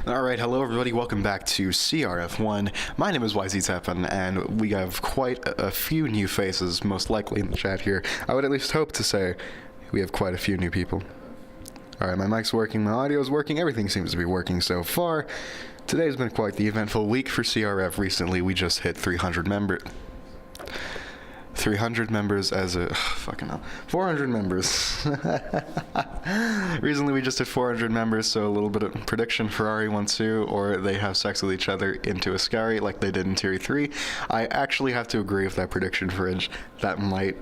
Alright, hello everybody, welcome back to CRF1. My name is YZTepan, and we have quite a few new faces, most likely in the chat here. I would at least hope to say we have quite a few new people. Alright, my mic's working, my audio's working, everything seems to be working so far. Today's been quite the eventful week for CRF. Recently, we just hit 300 members as a... fucking hell. 400 members. Recently we just hit 400 members, so a little bit of prediction: Ferrari 1-2, or they have sex with each other into a Scary like they did in Tier 3. I actually have to agree with that prediction, Fridge. That might...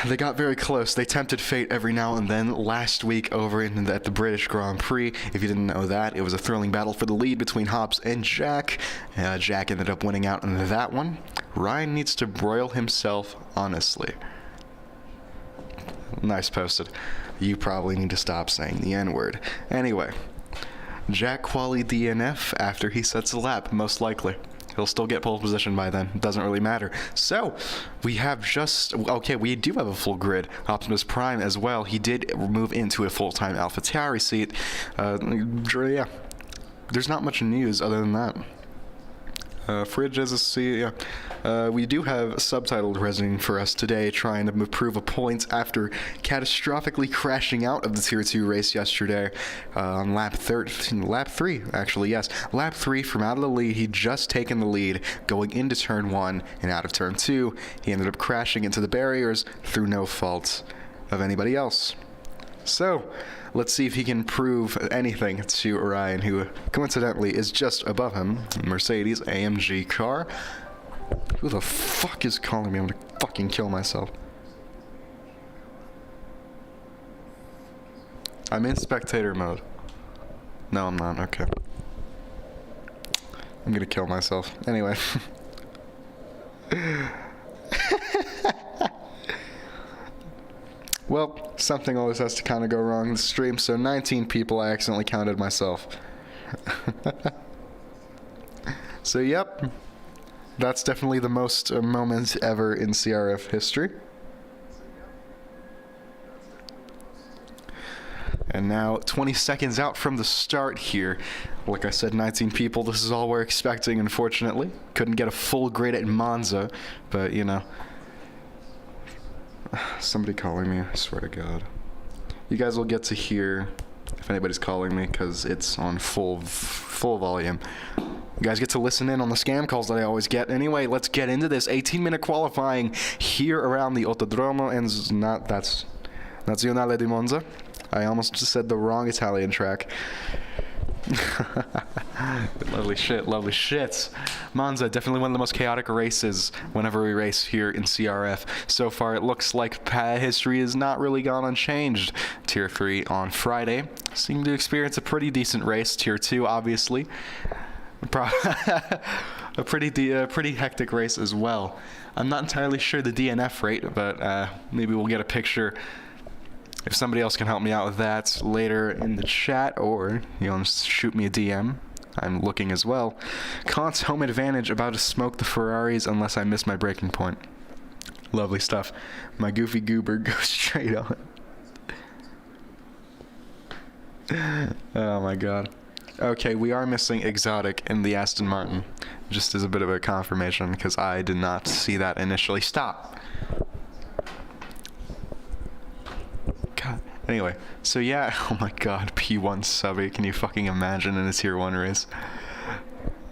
They got very close. They tempted fate every now and then. Last week over at the British Grand Prix, if you didn't know that, it was a thrilling battle for the lead between Hobbs and Jack. Jack ended up winning out in that one. Ryan needs to broil himself honestly. Nice posted. You probably need to stop saying the N-word. Anyway, Jack quali DNF after he sets a lap, most likely. He'll still get pole position by then. It doesn't really matter. So, we have just... Okay, we do have a full grid. Optimus Prime as well. He did move into a full-time AlphaTauri seat. Yeah. There's not much news other than that. Fridge as a seat, yeah. We do have subtitled resident for us today, trying to prove a point after catastrophically crashing out of the Tier 2 race yesterday on lap 3, actually, yes. Lap 3 from out of the lead. He'd just taken the lead going into turn 1 and out of turn 2. He ended up crashing into the barriers through no fault of anybody else. So, let's see if he can prove anything to Orion, who coincidentally is just above him. Mercedes AMG car. Who the fuck is calling me? I'm gonna fucking kill myself. I'm in spectator mode. No, I'm not. Okay. I'm gonna kill myself. Anyway. Well, something always has to kind of go wrong in the stream, so 19 people, I accidentally counted myself. So, yep. That's definitely the most moment ever in CRF history. And now, 20 seconds out from the start here. Like I said, 19 people. This is all we're expecting, unfortunately. Couldn't get a full grid at Monza, but, you know. Somebody calling me, I swear to God. You guys will get to hear if anybody's calling me, because it's on full volume. You guys get to listen in on the scam calls that I always get. Anyway, let's get into this 18-minute qualifying here around the Autodromo and that's Nazionale di Monza. I almost just said the wrong Italian track. Lovely shit, lovely shit. Monza, definitely one of the most chaotic races whenever we race here in CRF. So far, it looks like history has not really gone unchanged. Tier 3 on Friday seemed to experience a pretty decent race. Tier 2, obviously. A pretty hectic race as well. I'm not entirely sure the DNF rate, but maybe we'll get a picture if somebody else can help me out with that later in the chat, or you know, just shoot me a DM. I'm looking as well. Kant's home advantage about to smoke the Ferraris unless I miss my breaking point. Lovely stuff. My goofy goober goes straight on. Oh my God. Okay, we are missing Exotic in the Aston Martin. Just as a bit of a confirmation, because I did not see that initially. Stop! God. Anyway, so yeah, oh my God, P1 subby. Can you fucking imagine in a Tier 1 race?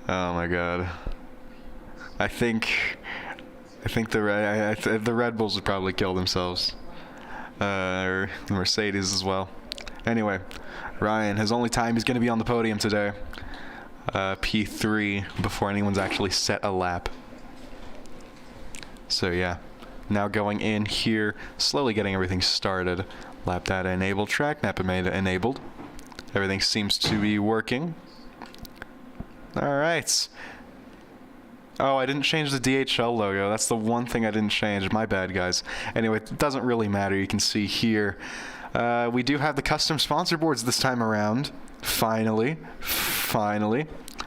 Oh my God. I think the Red Bulls would probably kill themselves. Or the Mercedes as well. Anyway, Ryan, his only time he's going to be on the podium today. P3 before anyone's actually set a lap. So yeah, now going in here, slowly getting everything started. Lap data enabled, track map enabled. Everything seems to be working. Alright. Oh, I didn't change the DHL logo. That's the one thing I didn't change. My bad, guys. Anyway, it doesn't really matter. You can see here. We do have the custom sponsor boards this time around. Finally.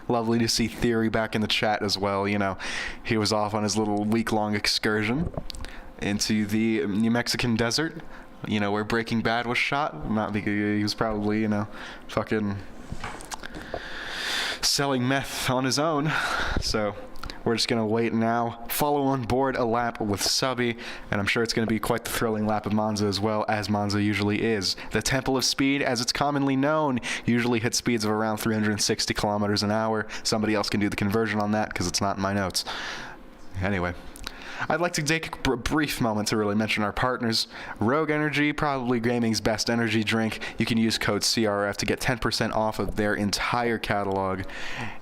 Lovely to see Theory back in the chat as well. You know, he was off on his little week-long excursion into the New Mexican desert. where Breaking Bad was shot. Not because he was probably, fucking selling meth on his own. So we're just going to wait now, follow on board a lap with Subby, and I'm sure it's going to be quite the thrilling lap of Monza as well, as Monza usually is. The Temple of Speed, as it's commonly known, usually hits speeds of around 360 kilometers an hour. Somebody else can do the conversion on that because it's not in my notes. Anyway, I'd like to take a brief moment to really mention our partners. Rogue Energy, probably gaming's best energy drink. You can use code CRF to get 10% off of their entire catalog.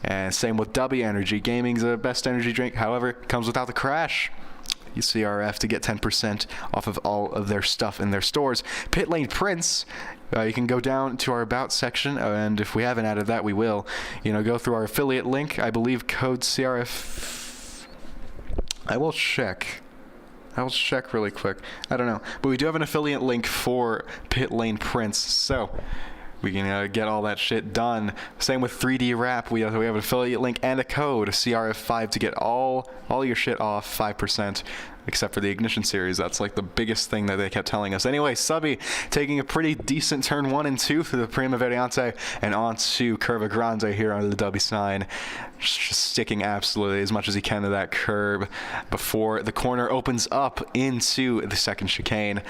And same with W Energy, gaming's best energy drink. However, comes without the crash. Use CRF to get 10% off of all of their stuff in their stores. Pit Lane Prince, you can go down to our About section, and if we haven't added that, we will. Go through our affiliate link. I believe code CRF... I will check really quick. I don't know. But we do have an affiliate link for Pit Lane Prince, so we can get all that shit done. Same with 3D Wrap. We have an affiliate link and a code, CRF5, to get all your shit off 5%, except for the Ignition series. That's like the biggest thing that they kept telling us. Anyway, Subby taking a pretty decent turn 1 and 2 through the Prima Variante and onto Curva Grande here on the W sign. Just sticking absolutely as much as he can to that curb before the corner opens up into the second chicane.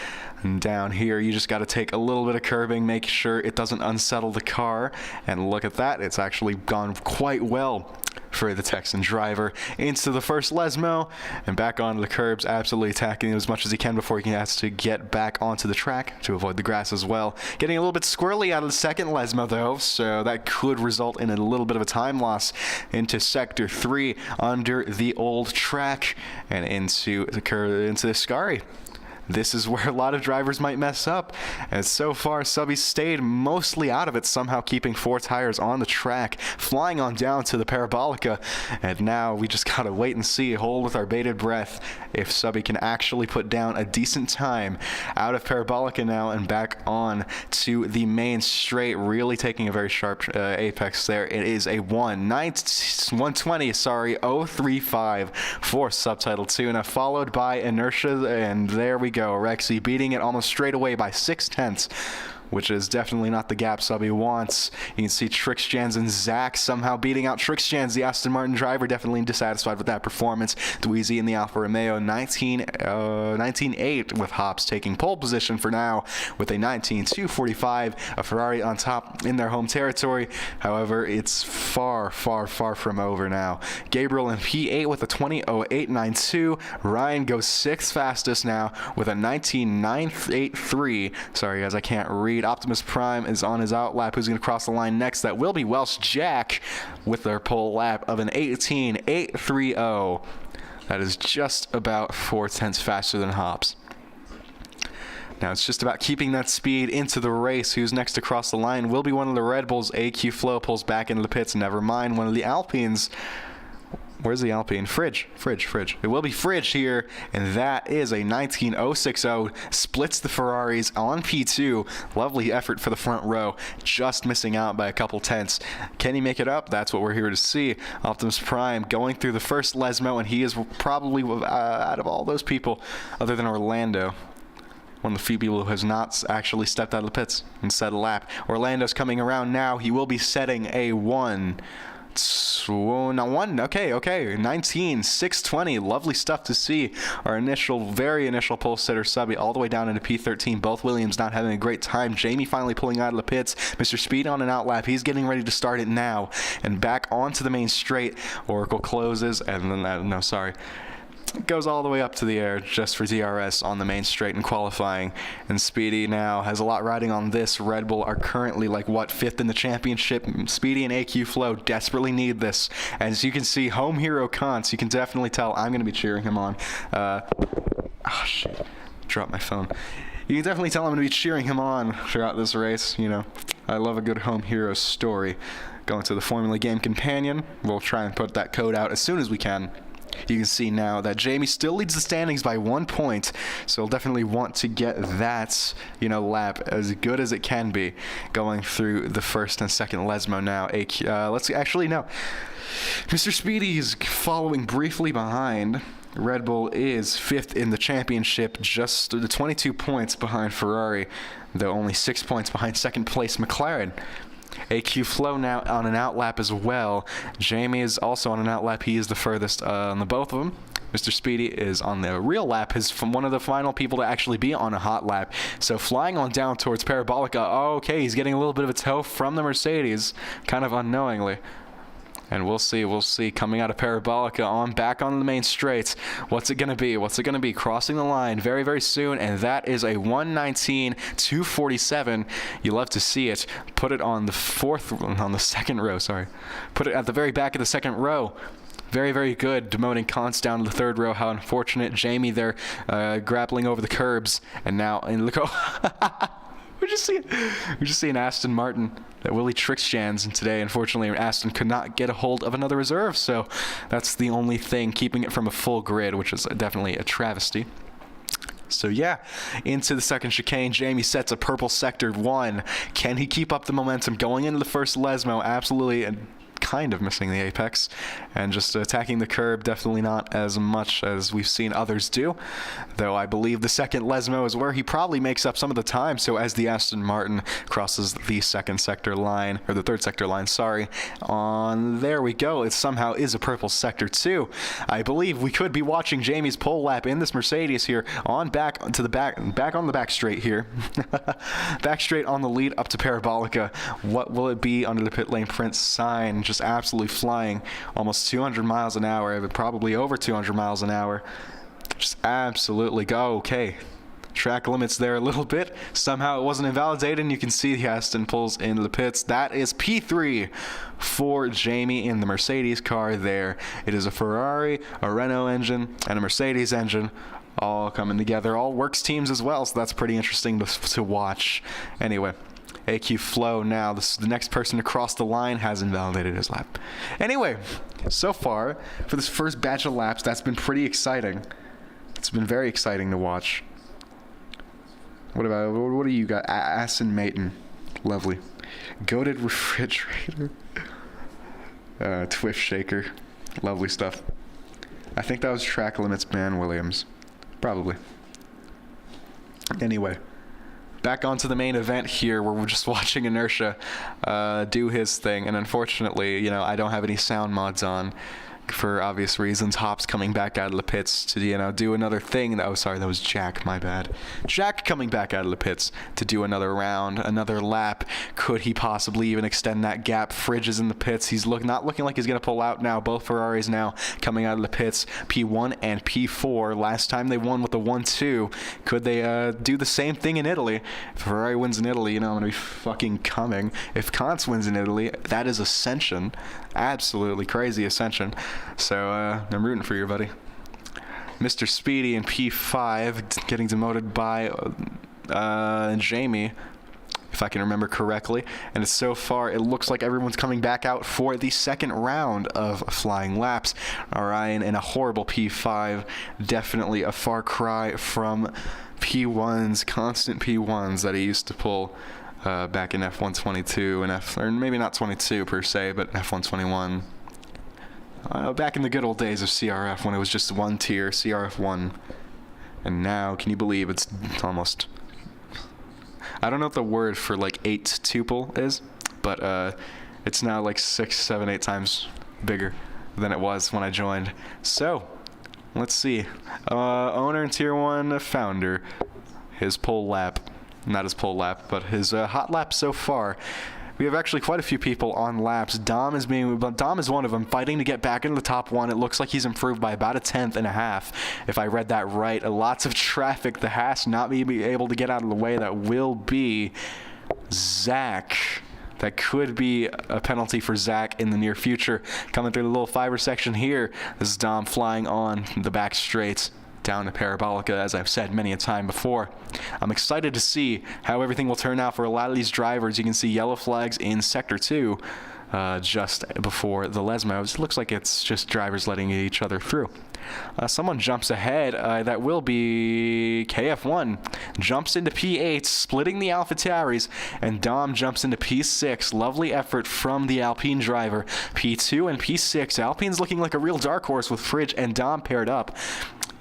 And down here, you just got to take a little bit of curbing, make sure it doesn't unsettle the car. And look at that, it's actually gone quite well for the Texan driver. Into the first Lesmo and back onto the curbs, absolutely attacking it as much as he can before he has to get back onto the track to avoid the grass as well. Getting a little bit squirrely out of the second Lesmo though, so that could result in a little bit of a time loss into sector 3 under the old track and into the Scari. This is where a lot of drivers might mess up, and so far Subby stayed mostly out of it, somehow keeping 4 tires on the track, flying on down to the Parabolica, and now we just gotta wait and see, hold with our bated breath, if Subby can actually put down a decent time out of Parabolica now and back on to the main straight, really taking a very sharp apex there. It is a 035 for Subtitle Tuna, followed by Inertia, and there we go. Rexy beating it almost straight away by 0.6, which is definitely not the gap Subby wants. You can see Trixjans and Zach somehow beating out Trixjans, the Aston Martin driver, definitely dissatisfied with that performance. Dweezy in the Alfa Romeo 19.8 with Hops taking pole position for now with a 19.245, a Ferrari on top in their home territory. However, it's far from over now. Gabriel in P8 with a 20.0892. Ryan goes 6th fastest now with a 19.983. Sorry guys, I can't read. Optimus Prime is on his out lap. Who's going to cross the line next? That will be Welsh Jack with their pole lap of an 18.830. That is just about 0.4 faster than Hops. Now it's just about keeping that speed into the race. Who's next to cross the line will be one of the Red Bulls. AQ Flow pulls back into the pits. Never mind, one of the Alpines. Where's the Alpine? Fridge. It will be Fridge here, and that is a 19.060. Splits the Ferraris on P2. Lovely effort for the front row, just missing out by a couple tenths. Can he make it up? That's what we're here to see. Optimus Prime going through the first Lesmo, and he is probably, out of all those people, other than Orlando, one of the few people who has not actually stepped out of the pits and set a lap. Orlando's coming around now. He will be setting a 19.620. Lovely stuff to see. Our very initial pole sitter Subby all the way down into P13. Both Williams not having a great time. Jamie finally pulling out of the pits. Mr. Speed on an out lap. He's getting ready to start it now. And back onto the main straight. Oracle closes, and then goes all the way up to the air just for DRS on the main straight in qualifying. And Speedy now has a lot riding on this. Red Bull are currently 5th in the championship. Speedy and AQ Flow desperately need this. As you can see, home hero Kantz, you can definitely tell I'm going to be cheering him on. Shit. Dropped my phone. You can definitely tell I'm going to be cheering him on throughout this race. I love a good home hero story. Going to the Formula Game Companion. We'll try and put that code out as soon as we can. You can see now that Jamie still leads the standings by 1 point, so he'll definitely want to get that, lap as good as it can be going through the first and second Lesmo now. Mr. Speedy is following briefly behind. Red Bull is 5th in the championship, just 22 points behind Ferrari, though only 6 points behind second place McLaren. AQ Flow now on an outlap as well. Jamie is also on an outlap. He is the furthest on the both of them. Mr. Speedy is on the real lap. He's from one of the final people to actually be on a hot lap. So flying on down towards Parabolica. Oh, okay, he's getting a little bit of a tow from the Mercedes, kind of unknowingly. And we'll see. Coming out of Parabolica on back on the main straights. What's it going to be? Crossing the line very, very soon. And that is a 1:19.247. You love to see it. Put it on the second row, sorry. Put it at the very back of the second row. Very, very good. Demoting Const down to the third row. How unfortunate. Jamie there grappling over the curbs. And now, and look, we're just seeing Aston Martin that Willie tricks Jans, and today, unfortunately, Aston could not get a hold of another reserve, so that's the only thing keeping it from a full grid, which is definitely a travesty. So yeah, into the second chicane, Jamie sets a purple sector 1. Can he keep up the momentum going into the first Lesmo? Absolutely, and kind of missing the apex, and just attacking the curb, definitely not as much as we've seen others do, though I believe the second Lesmo is where he probably makes up some of the time. So as the Aston Martin crosses the second sector line, or the third sector line, sorry, there we go, it somehow is a purple sector 2. I believe we could be watching Jamie's pole lap in this Mercedes here, back on the back straight here. Back straight on the lead up to Parabolica. What will it be under the pit lane print sign? Just absolutely flying almost 200 miles an hour, probably over 200 miles an hour. Just absolutely go. Okay, track limits there a little bit. Somehow it wasn't invalidated, and you can see the Aston pulls into the pits. That is P3 for Jamie in the Mercedes car there. It is a Ferrari, a Renault engine, and a Mercedes engine all coming together. All works teams as well, so that's pretty interesting to watch. Anyway, AQ Flow now, the next person to cross the line has invalidated his lap. Anyway, so far, for this first batch of laps, that's been pretty exciting. It's been very exciting to watch. What do you got? Aston Martin. Lovely. Goated refrigerator. Twiff shaker. Lovely stuff. I think that was track limits ban Williams. Probably. Anyway, back onto the main event here, where we're just watching Inertia do his thing, and unfortunately, I don't have any sound mods on for obvious reasons. Hops coming back out of the pits to, do another thing. Oh, sorry, that was Jack, my bad. Jack coming back out of the pits to do another round, another lap. Could he possibly even extend that gap? Fridge is in the pits. He's not looking like he's going to pull out now. Both Ferraris now coming out of the pits, P1 and P4. Last time they won with the 1-2. Could they do the same thing in Italy? If Ferrari wins in Italy, I'm going to be fucking coming. If Kantz wins in Italy, that is ascension. Absolutely crazy ascension. So I'm rooting for you, buddy. Mr. Speedy in P5 getting demoted by Jamie, if I can remember correctly. And so far, it looks like everyone's coming back out for the second round of flying laps. Orion in a horrible P5. Definitely a far cry from P1s, constant P1s that he used to pull back in F122 or maybe not 22 per se, but F121. Back in the good old days of CRF, when it was just one tier, CRF1. And now, can you believe it's almost... I don't know what the word for 8 tuple is, but it's now 6, 7, 8 times bigger than it was when I joined. So, let's see. Owner and Tier 1 founder. His pole lap. Not his pole lap, but his hot lap so far. We have actually quite a few people on laps. Dom is one of them, fighting to get back into the top 1. It looks like he's improved by about a 1/10 and a half, if I read that right. Lots of traffic. The Haas not be able to get out of the way. That will be Zach. That could be a penalty for Zach in the near future. Coming through the little fiber section here. This is Dom flying on the back straights down to Parabolica, as I've said many a time before. I'm excited to see how everything will turn out for a lot of these drivers. You can see yellow flags in Sector 2. just before the Lesmos. It looks like it's just drivers letting each other through. Someone jumps ahead. That will be KF1. Jumps into P8, splitting the AlphaTauris, and Dom jumps into P6. Lovely effort from the Alpine driver. P2 and P6. Alpine's looking like a real dark horse with Fridge and Dom paired up.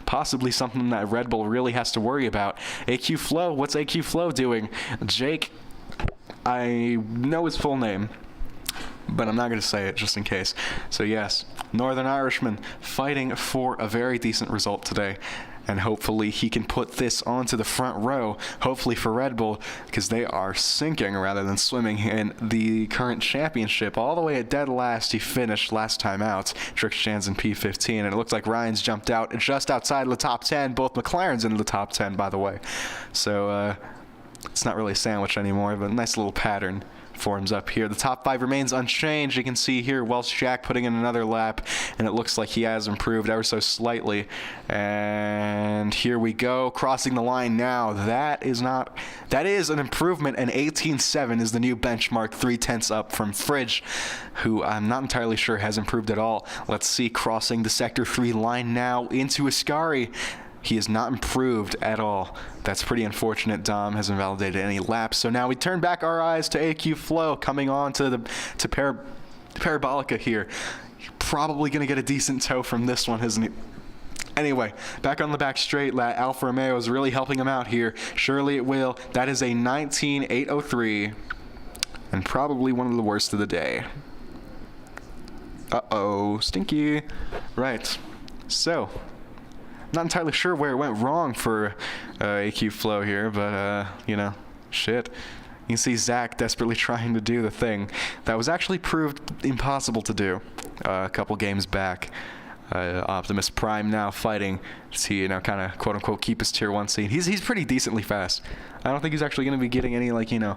Possibly something that Red Bull really has to worry about. AQ Flow, what's AQ Flow doing? Jake, I know his full name, but I'm not going to say it just in case. So yes, Northern Irishman fighting for a very decent result today. And hopefully he can put this onto the front row, hopefully for Red Bull, because they are sinking rather than swimming in the current championship. All the way at dead last, he finished last time out. Trickstan's in P15, and it looks like Ryan's jumped out just outside of the top 10. Both McLaren's in the top 10, by the way. So it's not really a sandwich anymore, but a nice little pattern forms up here. The top 5 remains unchanged. You can see here Welsh Jack putting in another lap, and it looks like he has improved ever so slightly. And here we go, crossing the line now. That is an improvement, and 18.7 is the new benchmark, 0.3 up from Fridge, who I'm not entirely sure has improved at all. Let's see, crossing the Sector 3 line now into Ascari. He has not improved at all. That's pretty unfortunate. Dom hasn't validated any laps. So now we turn back our eyes to AQ Flow coming on to Parabolica here. Probably going to get a decent tow from this one, isn't he? Anyway, back on the back straight, Alfa Romeo is really helping him out here. Surely it will. That is a 19.803, and probably one of the worst of the day. Uh-oh, stinky. Right, so not entirely sure where it went wrong for AQ Flow here, but, you know, shit. You can see Zach desperately trying to do the thing that was actually proved impossible to do a couple games back. Optimus Prime now fighting to, you know, kind of quote-unquote keep his Tier 1 seed. He's pretty decently fast. I don't think he's actually going to be getting any, like, you know,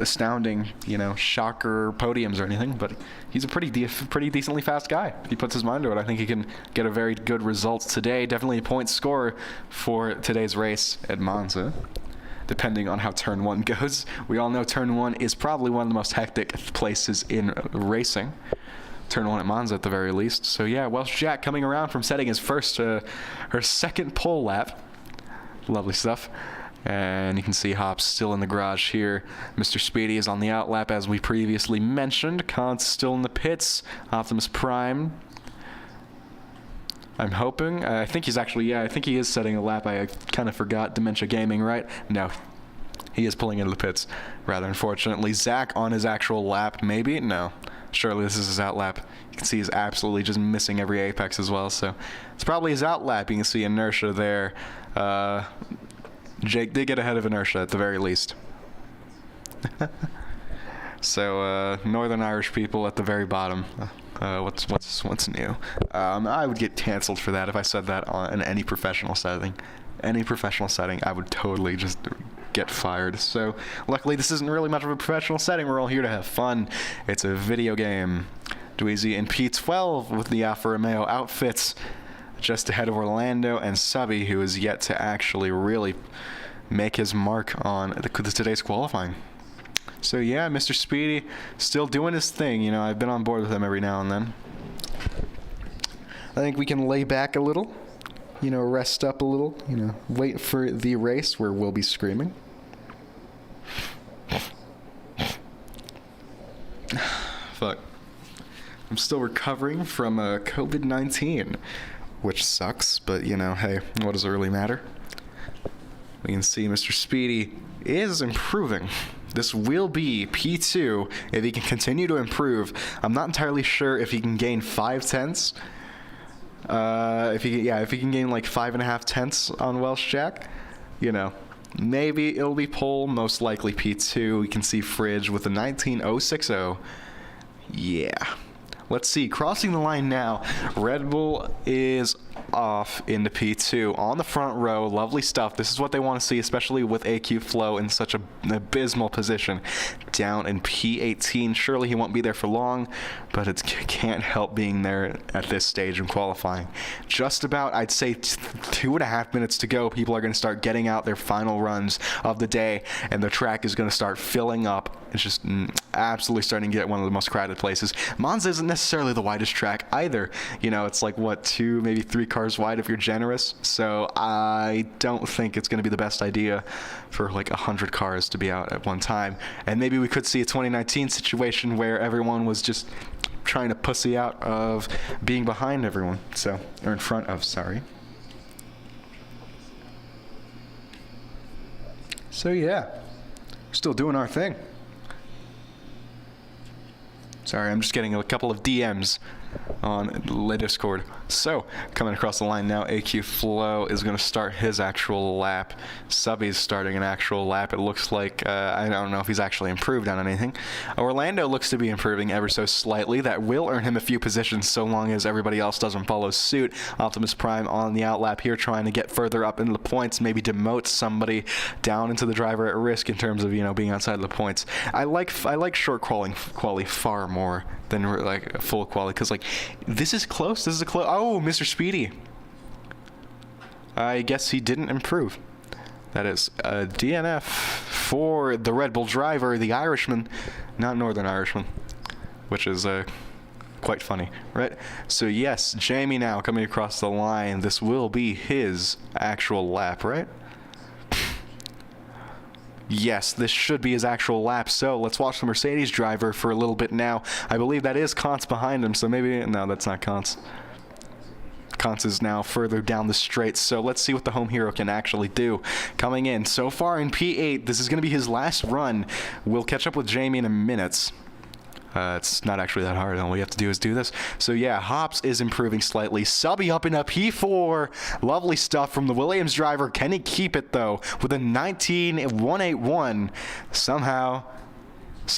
astounding, you know, shocker podiums or anything, but he's a pretty decently fast guy. If he puts his mind to it, I think he can get a very good result today. Definitely a point scorer for today's race at Monza, depending on how Turn 1 goes. We all know Turn 1 is probably one of the most hectic places in racing. Turn 1 at Monza at the very least. So yeah, Welsh Jack coming around from setting his second pole lap. Lovely stuff. And you can see Hops still in the garage here. Mr. Speedy is on the outlap as we previously mentioned. Kant's still in the pits. Optimus Prime, I'm hoping. I think he's actually, yeah, I think he is setting a lap. I kind of forgot. Dementia Gaming, right? No. He is pulling into the pits, rather unfortunately. Zach on his actual lap, maybe? No. Surely this is his outlap. You can see he's absolutely just missing every apex as well, so it's probably his outlap. You can see Inertia there. Jake did get ahead of Inertia at the very least. So Northern Irish people at the very bottom. What's new? I would get canceled for that if I said that in any professional setting. Any professional setting, I would totally just get fired. So luckily this isn't really much of a professional setting. We're all here to have fun. It's a video game. Dweezy in P12 with the Alfa Romeo outfits, just ahead of Orlando and Subby, who is yet to actually really make his mark on today's qualifying. So yeah, Mr. Speedy still doing his thing. You know, I've been on board with him every now and then. I think we can lay back a little, you know, rest up a little, you know, wait for the race where we'll be screaming. Fuck. I'm still recovering from COVID-19, which sucks, but, you know, hey, what does it really matter? We can see Mr. Speedy is improving. This will be P2 if he can continue to improve. I'm not entirely sure if he can gain 5/10. If he can gain like 5.5 tenths on Welsh Jack, you know, maybe it'll be pole, most likely P2. We can see Fridge with a 19.060. Yeah. Let's see, crossing the line now. Red Bull is off into P2 on the front row. Lovely stuff. This is what they want to see, especially with AQ Flow in such an abysmal position down in P18. Surely he won't be there for long, but it can't help being there at this stage in qualifying. Just about, I'd say, 2.5 minutes to go. People are going to start getting out their final runs of the day, and the track is going to start filling up. It's just absolutely starting to get one of the most crowded places. Monza isn't necessarily the widest track either. You know, it's like, what, 2, maybe 3 cars wide if you're generous. So I don't think it's going to be the best idea for like 100 cars to be out at one time. And maybe we could see a 2019 situation where everyone was just trying to pussy out of being behind everyone. So, or in front of, sorry. So yeah, still doing our thing. Sorry, I'm just getting a couple of DMs on the Discord. So, coming across the line now, AQ Flow is going to start his actual lap. Subby's starting an actual lap. It looks like, I don't know if he's actually improved on anything. Orlando looks to be improving ever so slightly. That will earn him a few positions so long as everybody else doesn't follow suit. Optimus Prime on the outlap here, trying to get further up into the points, maybe demote somebody down into the driver at risk in terms of, you know, being outside of the points. I like short quali far more than like full quali, because like this is close. Oh, Mr. Speedy. I guess he didn't improve. That is a DNF for the Red Bull driver, the Irishman, not Northern Irishman, which is quite funny, right? So yes, Jamie now coming across the line. This will be his actual lap, right? Yes, this should be his actual lap. So let's watch the Mercedes driver for a little bit now. I believe that is Kantz behind him, so maybe... No, that's not Kantz. Kantz is now further down the straight, so let's see what the home hero can actually do. Coming in so far in P8, this is going to be his last run. We'll catch up with Jamie in a minute. It's not actually that hard. All we have to do is do this. So yeah, Hops is improving slightly. Subby up in a P4. Lovely stuff from the Williams driver. Can he keep it though? With a 19.181. Somehow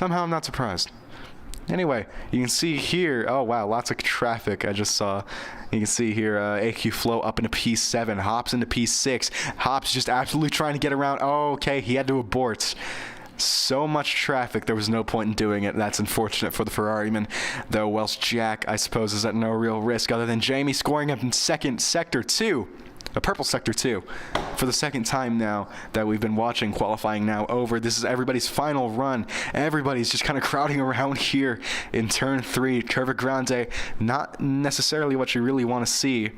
I'm not surprised. Anyway, you can see here, oh wow, lots of traffic I just saw. You can see here, AQ Flow up into P7, Hops into P6. Hops just absolutely trying to get around. Oh, okay, he had to abort. So much traffic, there was no point in doing it. That's unfortunate for the Ferrari-man, though Welsh Jack, I suppose, is at no real risk other than Jamie scoring up in second sector 2. A purple sector 2 for the second time now that we've been watching. Qualifying now over. This is everybody's final run. Everybody's just kind of crowding around here in turn 3. Curva Grande, not necessarily what you really want to see.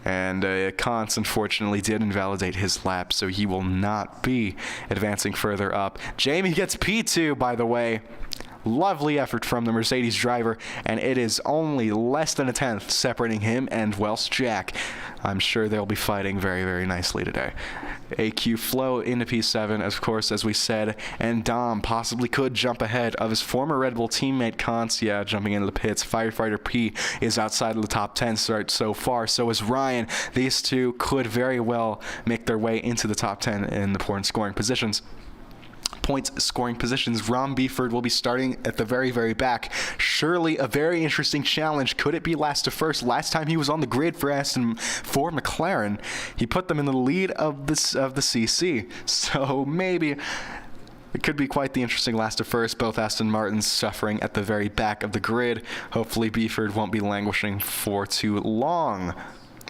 And Kantz, unfortunately, did invalidate his lap, so he will not be advancing further up. Jamie gets P2, by the way. Lovely effort from the Mercedes driver, and it is only less than a tenth separating him and Welsh Jack. I'm sure they'll be fighting very, very nicely today. AQ Flow into P7, of course, as we said, and Dom possibly could jump ahead of his former Red Bull teammate Kantz. Yeah, jumping into the pits. Firefighter P is outside of the top 10 start so far. So is Ryan. These two could very well make their way into the top 10 in the point scoring positions. Ron Beeford will be starting at the very, very back. Surely a very interesting challenge. Could it be last to first? Last time he was on the grid for McLaren, he put them in the lead of the CC. So maybe it could be quite the interesting last to first. Both Aston Martins suffering at the very back of the grid. Hopefully Beeford won't be languishing for too long.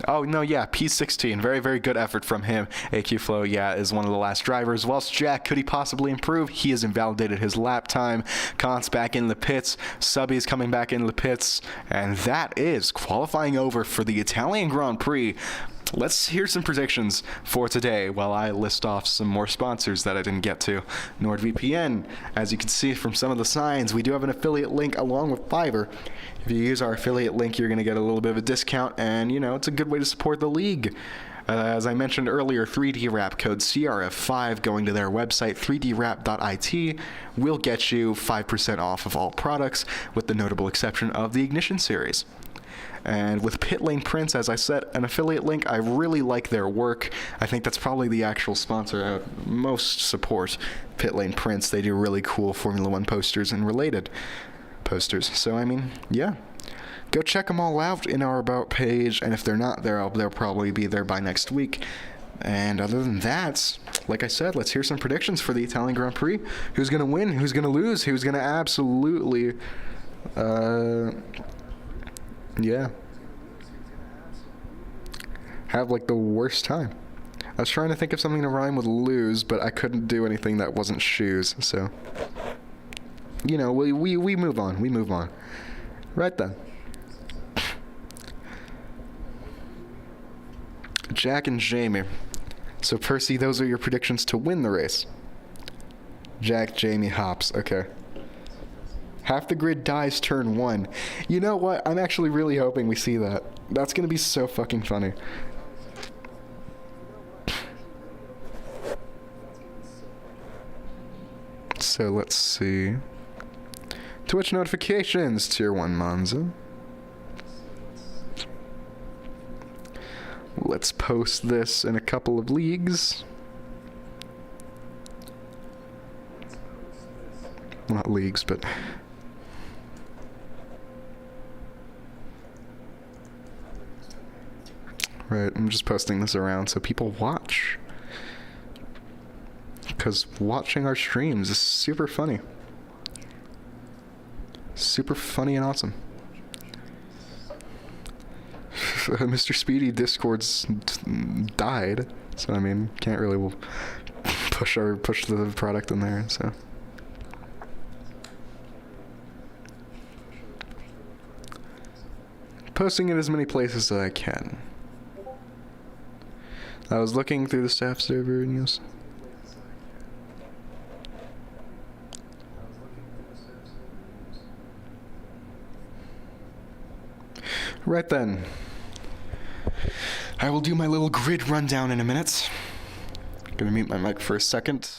Oh, no, yeah, P16. Very, very good effort from him. AQ Flow, yeah, is one of the last drivers. Welsh Jack, could he possibly improve? He has invalidated his lap time. Kantz back in the pits. Subby's coming back into the pits. And that is qualifying over for the Italian Grand Prix. Let's hear some predictions for today while I list off some more sponsors that I didn't get to. NordVPN, as you can see from some of the signs, we do have an affiliate link along with Fiverr. If you use our affiliate link, you're going to get a little bit of a discount, and, you know, it's a good way to support the league. As I mentioned earlier, 3D Wrap code CRF5 going to their website, 3dwrap.it, will get you 5% off of all products, with the notable exception of the Ignition series. And with Pit Lane Prints, as I said, an affiliate link, I really like their work. I think that's probably the actual sponsor I most support, Pit Lane Prints. They do really cool Formula One posters and related posters. So, I mean, yeah. go check them all out in our About page, and if they're not there, they'll probably be there by next week. And other than that, like I said, let's hear some predictions for the Italian Grand Prix. Who's going to win? Who's going to lose? Who's going to absolutely, have like the worst time? I was trying to think of something to rhyme with lose, but I couldn't do anything that wasn't shoes, so, you know, we move on. We move on. Right then. Jack and Jamie. So, Percy, those are your predictions to win the race. Jack, Jamie, Hops. Okay. Half the grid dies turn 1. You know what? I'm actually really hoping we see that. That's going to be so fucking funny. So, let's see. Twitch notifications. Tier 1 Monza. Let's post this in a couple of leagues. Well, not leagues, but... Right, I'm just posting this around so people watch. Because watching our streams is super funny. Super funny and awesome. Mr. Speedy Discord's died, so I mean, can't really push the product in there, so. Posting it as many places as I can. I was looking through the staff server and yes. Right then. I will do my little grid rundown in a minute. Gonna mute my mic for a second.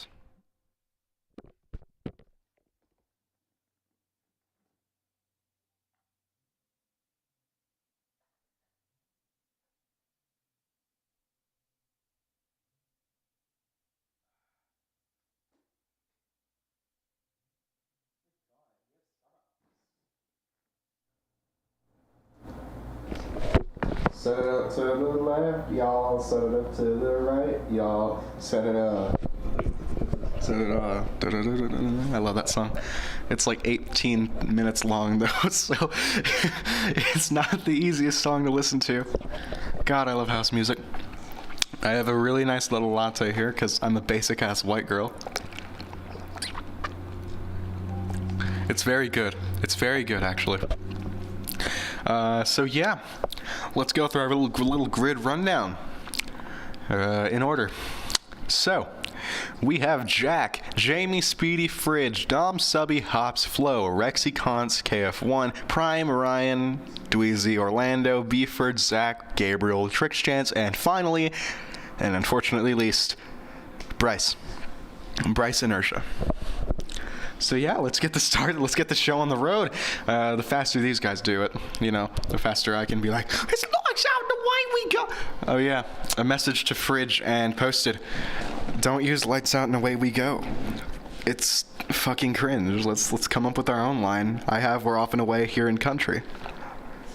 Set it up to the left, y'all. Set it up to the right, y'all. Set it up. Set it up. I love that song. It's like 18 minutes long, though, so it's not the easiest song to listen to. God, I love house music. I have a really nice little latte here because I'm a basic-ass white girl. It's very good. It's very good, actually. So yeah, let's go through our little grid rundown in order. So, we have Jack, Jamie, Speedy, Fridge, Dom, Subby, Hops, Flo, Rexy, Conts, KF1, Prime, Ryan, Dweezy, Orlando, Beeford, Zach, Gabriel, Tricks Chance, and finally, and unfortunately least, Bryce Inertia. So yeah, let's get this started. Let's get the show on the road. The faster these guys do it, you know, the faster I can be like, it's lights out, the way we go. Oh yeah, a message to Fridge and posted. Don't use lights out and away we go. It's fucking cringe. Let's come up with our own line. We're off and away here in country.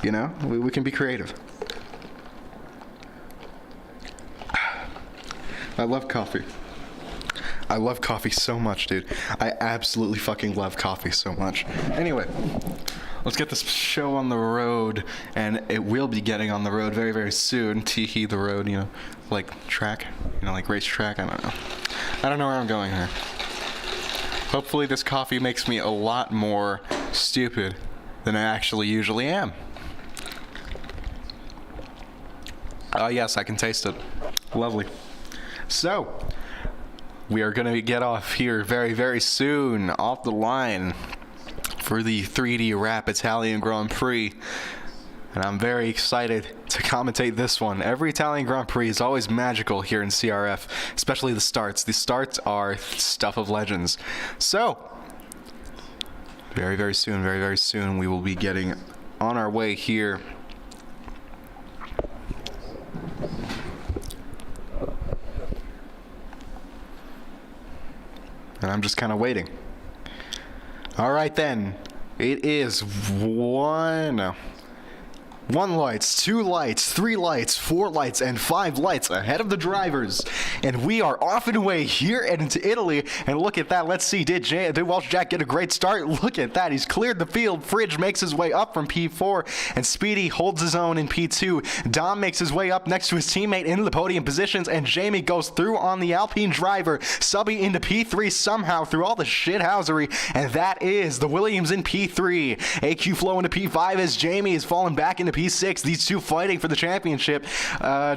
You know, we can be creative. I love coffee. I love coffee so much, dude. I absolutely fucking love coffee so much. Anyway, let's get this show on the road, and it will be getting on the road very, very soon. Teehee the road, you know, like track, you know, like racetrack. I don't know. I don't know where I'm going here. Hopefully this coffee makes me a lot more stupid than I actually usually am. Oh yes, I can taste it. Lovely. So, we are going to get off here very, very soon, off the line, for the 3D Rap Italian Grand Prix. And I'm very excited to commentate this one. Every Italian Grand Prix is always magical here in CRF, especially the starts. The starts are stuff of legends. So, very, very soon, we will be getting on our way here. And I'm just kind of waiting. All right, then. It is 1 lights, 2 lights, 3 lights, 4 lights, and 5 lights ahead of the drivers. And we are off and away here and into Italy. And look at that. Let's see. Did Welsh Jack get a great start? Look at that. He's cleared the field. Fridge makes his way up from P4, and Speedy holds his own in P2. Dom makes his way up next to his teammate into the podium positions, and Jamie goes through on the Alpine driver. Subby into P3 somehow through all the shithousery, and that is the Williams in P3. AQ Flow into P5 as Jamie is falling back into P6. These two fighting for the championship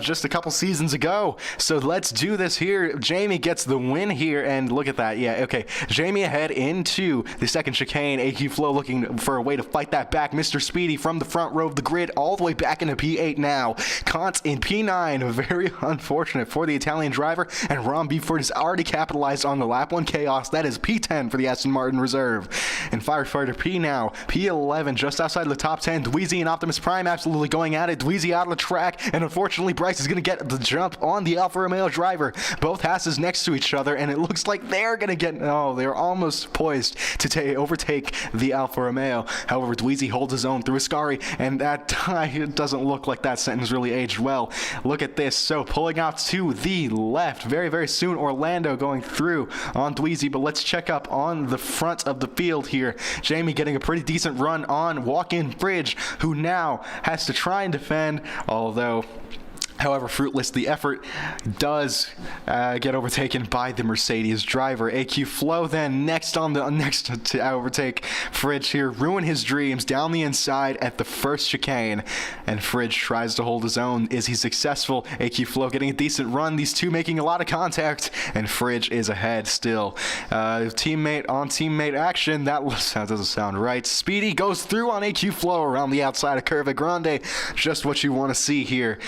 just a couple seasons ago. So let's do this here. Jamie gets the win here, and look at that. Yeah, okay. Jamie ahead into the second chicane. AQ Flow looking for a way to fight that back. Mr. Speedy from the front row of the grid all the way back into P8 now. Kant's in P9. Very unfortunate for the Italian driver, and Ron Beeford has already capitalized on the lap 1 chaos. That is P10 for the Aston Martin reserve. And Firefighter P now. P11 just outside of the top 10. Dweezy and Optimus Prime absolutely going at it. Dweezy out of the track, and unfortunately Bryce is going to get the jump on the Alfa Romeo driver. Both Hasses next to each other, and it looks like they're going to get... Oh, they're almost poised to overtake the Alfa Romeo. However, Dweezy holds his own through Ascari, and that it doesn't look like that sentence really aged well. Look at this. So pulling out to the left very, very soon. Orlando going through on Dweezy, but let's check up on the front of the field here. Jamie getting a pretty decent run on Walk-In Fridge, who now has to try and defend, although... However, fruitless, the effort does get overtaken by the Mercedes driver. AQ Flow then next to overtake Fridge here, ruin his dreams down the inside at the first chicane, and Fridge tries to hold his own. Is he successful? AQ Flow getting a decent run, these two making a lot of contact, and Fridge is ahead still. Teammate on teammate action, that doesn't sound right. Speedy goes through on AQ Flow around the outside of Curva Grande, just what you want to see here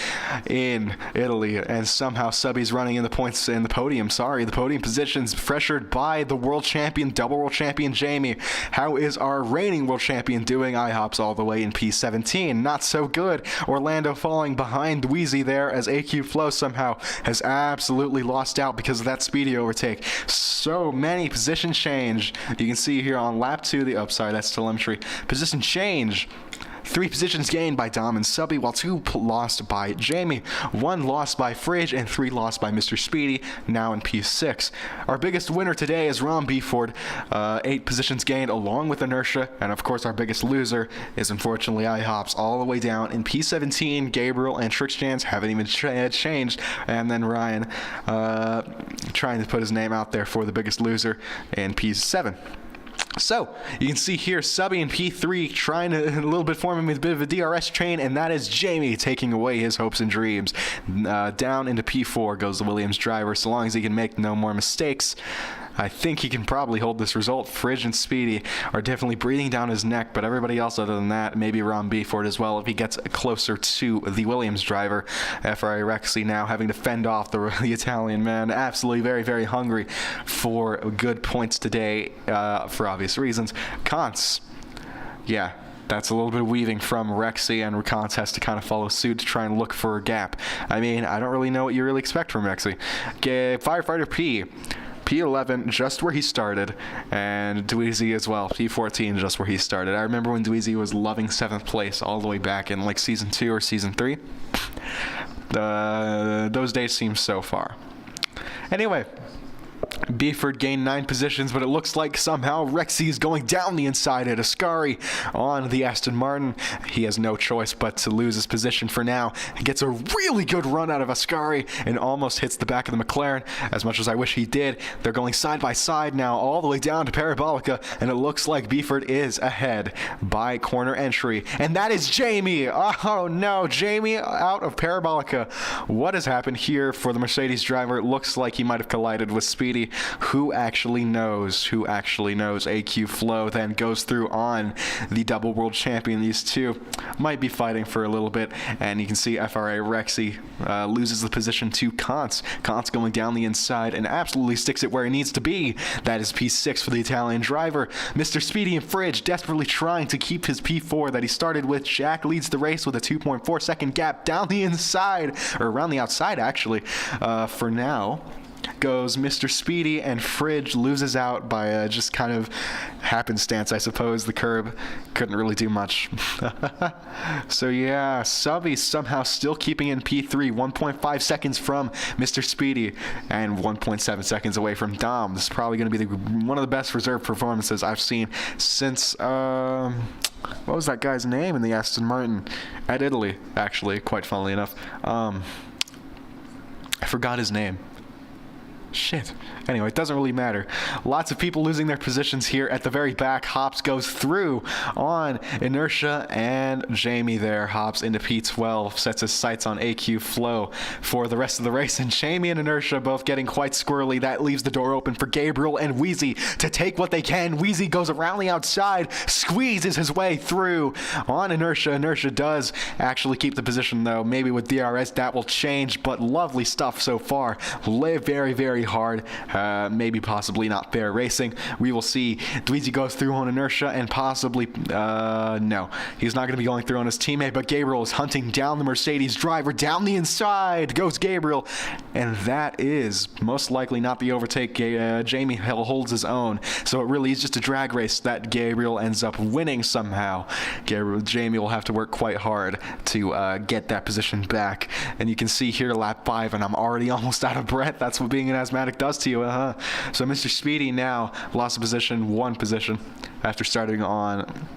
in Italy. And somehow Subby's running in the points in the podium. The podium positions pressured by the world champion, double world champion Jamie. How is our reigning world champion doing? IHOPS all the way in P17. Not so good. Orlando falling behind Dweezy there as AQ Flow somehow has absolutely lost out because of that speedy overtake. So many position change. You can see here on lap 2, that's telemetry. Position change. 3 positions gained by Dom and Subby, while 2 lost by Jamie, 1 lost by Fridge, and 3 lost by Mr. Speedy, now in P6. Our biggest winner today is Ron Beeford, 8 positions gained along with inertia, and of course our biggest loser is unfortunately IHOPS all the way down in P17. Gabriel and Trixchans haven't even changed, and then Ryan trying to put his name out there for the biggest loser in P7. So, you can see here, Subby in P3 trying to, a little bit forming with a bit of a DRS train, and that is Jamie taking away his hopes and dreams. Down into P4 goes the Williams driver, so long as he can make no more mistakes. I think he can probably hold this result. Fridge and Speedy are definitely breathing down his neck, but everybody else other than that, maybe Ron Beeford as well, if he gets closer to the Williams driver. FRA-Rexy now having to fend off the Italian man. Absolutely very, very hungry for good points today for obvious reasons. Kantz, yeah. That's a little bit of weaving from Rexy, and Kantz has to kind of follow suit to try and look for a gap. I mean, I don't really know what you really expect from Rexy. Firefighter P11, just where he started, and Dweezy as well, P14, just where he started. I remember when Dweezy was loving 7th place all the way back in like Season 2 or Season 3. Those days seem so far. Anyway, Beeford gained 9 positions, but it looks like somehow Rexy is going down the inside at Ascari on the Aston Martin. He has no choice but to lose his position for now. He gets a really good run out of Ascari and almost hits the back of the McLaren, as much as I wish he did. They're going side by side now all the way down to Parabolica, and it looks like Beeford is ahead by corner entry. And that is Jamie! Oh no, Jamie out of Parabolica. What has happened here for the Mercedes driver? It looks like he might have collided with Speedy. Who actually knows? AQ Flow then goes through on the double world champion. These two might be fighting for a little bit, and you can see FRA-Rexy loses the position to Kantz. Kantz going down the inside and absolutely sticks it where he needs to be. That is P6 for the Italian driver. Mr. Speedy and Fridge desperately trying to keep his P4 that he started with. Jack leads the race with a 2.4 second gap down the inside, or around the outside actually, for now. goes Mr. Speedy, and Fridge loses out by just kind of happenstance, I suppose. The curb couldn't really do much. So yeah, Subby somehow still keeping in P3, 1.5 seconds from Mr. Speedy, and 1.7 seconds away from Dom. This is probably going to be one of the best reserve performances I've seen since, what was that guy's name in the Aston Martin? At Italy, actually, quite funnily enough. I forgot his name. Shit. Anyway, it doesn't really matter. Lots of people losing their positions here at the very back. Hops goes through on inertia, and Jamie there hops into P12, sets his sights on AQ Flow for the rest of the race, and Jamie and inertia both getting quite squirrely. That leaves the door open for Gabriel and Wheezy to take what they can. Wheezy goes around the outside, squeezes his way through on inertia. Inertia does actually keep the position, though. Maybe with DRS that will change, but lovely stuff so far. Very, very hard. Maybe possibly not fair racing. We will see. Dweezy goes through on inertia, and possibly no, he's not going to be going through on his teammate, but Gabriel is hunting down the Mercedes driver. Down the inside goes Gabriel, and that is most likely not the overtake. Jamie holds his own, so it really is just a drag race that Gabriel ends up winning somehow. Jamie will have to work quite hard to get that position back, and you can see here lap 5, and I'm already almost out of breath. That's what being an asthmatic does to you, So Mr. Speedy now lost a position, 1 position, after starting on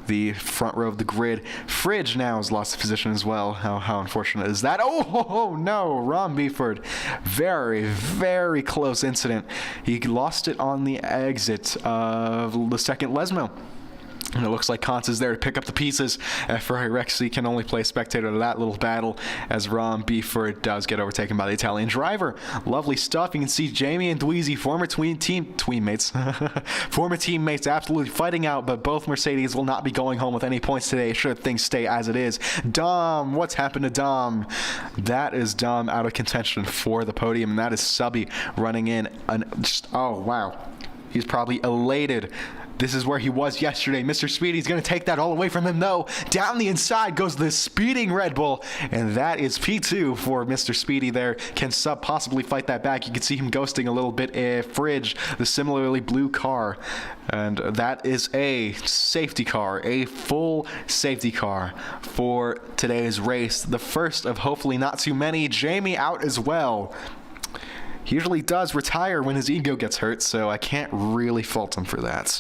the front row of the grid. Fridge now has lost a position as well. How unfortunate is that? Oh no, Ron Beeford. Very, very close incident. He lost it on the exit of the second Lesmo. And it looks like Kantz is there to pick up the pieces. Ferrari Rexy can only play spectator to that little battle, as Ron Beeford does get overtaken by the Italian driver. Lovely stuff. You can see Jamie and Dweezy, former teammates, former teammates, absolutely fighting out, but both Mercedes will not be going home with any points today should things stay as it is. Dom, what's happened to Dom? That is Dom out of contention for the podium, and that is Subby running in. Oh, wow. He's probably elated. This is where he was yesterday. Mr. Speedy's going to take that all away from him, though. Down the inside goes the speeding Red Bull, and that is P2 for Mr. Speedy there. Can Sub possibly fight that back? You can see him ghosting a little bit. Fridge, the similarly blue car, and that is a safety car, a full safety car for today's race. The first of hopefully not too many. Jamie out as well. He usually does retire when his ego gets hurt, so I can't really fault him for that.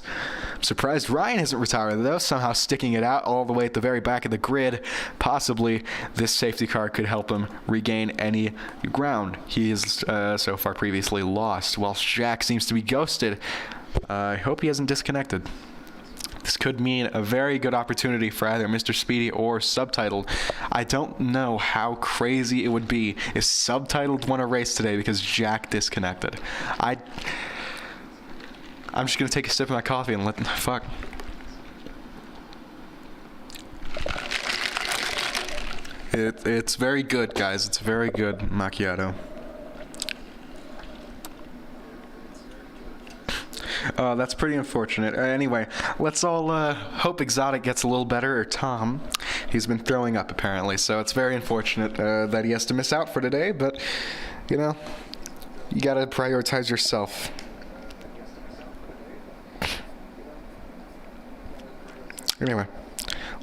I'm surprised Ryan hasn't retired, though, somehow sticking it out all the way at the very back of the grid. Possibly this safety car could help him regain any ground he has so far previously lost, whilst Jack seems to be ghosted. I hope he hasn't disconnected. This could mean a very good opportunity for either Mr. Speedy or Subtitled. I don't know how crazy it would be if Subtitled won a race today because Jack disconnected. I'm just going to take a sip of my coffee and let... Fuck. It's very good, guys. It's very good macchiato. That's pretty unfortunate. Anyway, let's all hope Exotic gets a little better, or Tom. He's been throwing up, apparently, so it's very unfortunate that he has to miss out for today, but, you know, you gotta prioritize yourself. Anyway,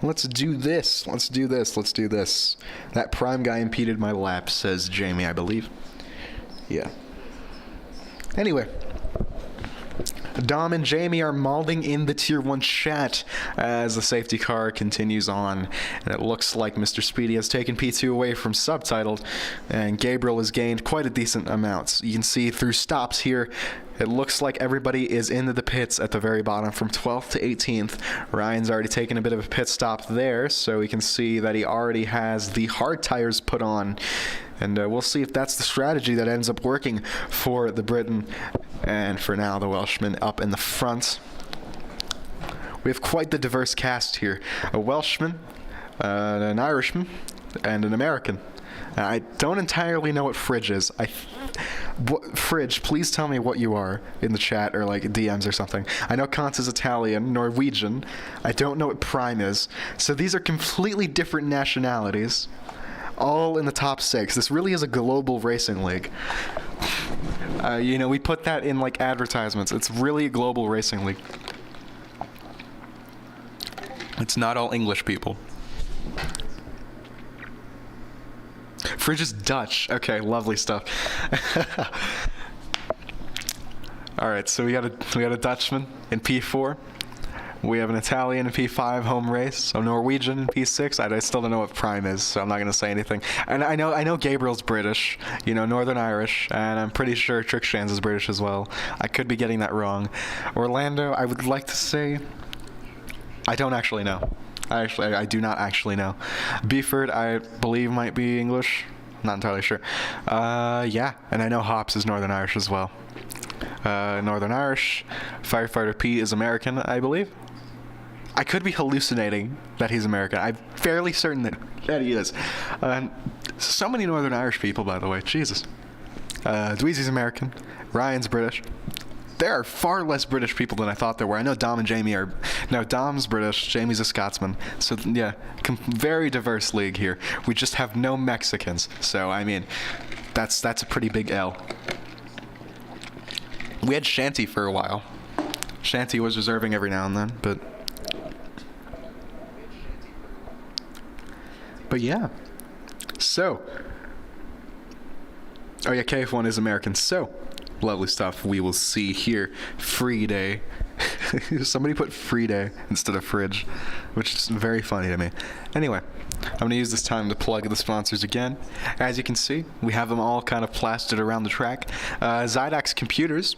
let's do this. Let's do this. That prime guy impeded my lap, says Jamie, I believe. Yeah. Anyway. Dom and Jamie are molding in the Tier 1 chat as the safety car continues on. And it looks like Mr. Speedy has taken P2 away from Subtitled, and Gabriel has gained quite a decent amount. You can see through stops here, it looks like everybody is into the pits at the very bottom from 12th to 18th. Ryan's already taken a bit of a pit stop there, so we can see that he already has the hard tires put on. And we'll see if that's the strategy that ends up working for the Briton. And for now, the Welshman up in the front. We have quite the diverse cast here. A Welshman, an Irishman, and an American. I don't entirely know what Fridge is. Fridge, please tell me what you are in the chat or like DMs or something. I know Kantz is Italian, Norwegian. I don't know what Prime is. So these are completely different nationalities, all in the top 6. This really is a global racing league. We put that in like advertisements. It's really a global racing league. It's not all English people. Fridge is Dutch. Okay, lovely stuff. All right, so we got a Dutchman in P4. We have an Italian in P5 home race, a Norwegian in P6. I still don't know what Prime is, so I'm not going to say anything. And I know Gabriel's British, Northern Irish, and I'm pretty sure Trickshands is British as well. I could be getting that wrong. Orlando, I would like to say, I don't actually know. I do not actually know. Beeford, I believe, might be English. Not entirely sure. Yeah, and I know Hops is Northern Irish as well. Northern Irish. Firefighter P is American, I believe. I could be hallucinating that he's American. I'm fairly certain that he is. So many Northern Irish people, by the way. Jesus. Dweezy's American. Ryan's British. There are far less British people than I thought there were. I know Dom and Jamie are... No, Dom's British. Jamie's a Scotsman. So, yeah, very diverse league here. We just have no Mexicans. So, I mean, that's a pretty big L. We had Shanty for a while. Shanty was reserving every now and then, but yeah. So, oh yeah, KF1 is American. So, lovely stuff. We will see here. Free day. Somebody put free day instead of fridge, which is very funny to me. Anyway, I'm going to use this time to plug the sponsors again. As you can see, we have them all kind of plastered around the track. Zydax Computers.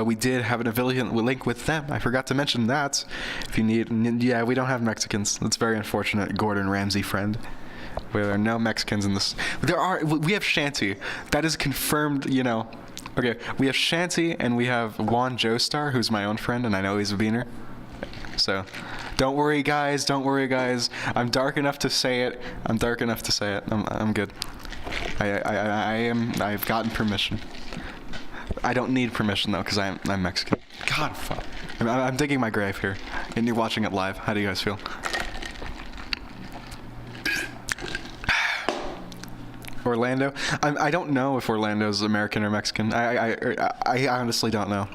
We did have an affiliate link with them. I forgot to mention that. If you need, yeah, we don't have Mexicans. That's very unfortunate, Gordon Ramsay friend. There are no Mexicans in this. We have Shanty. That is confirmed, Okay, we have Shanty and we have Juan Joestar, who's my own friend, and I know he's a beaner. So, don't worry, guys. Don't worry, guys. I'm dark enough to say it. I'm good. I've gotten permission. I don't need permission though, because I'm Mexican. God, fuck. I'm digging my grave here, and you're watching it live. How do you guys feel? Orlando. I don't know if Orlando's American or Mexican. I honestly don't know.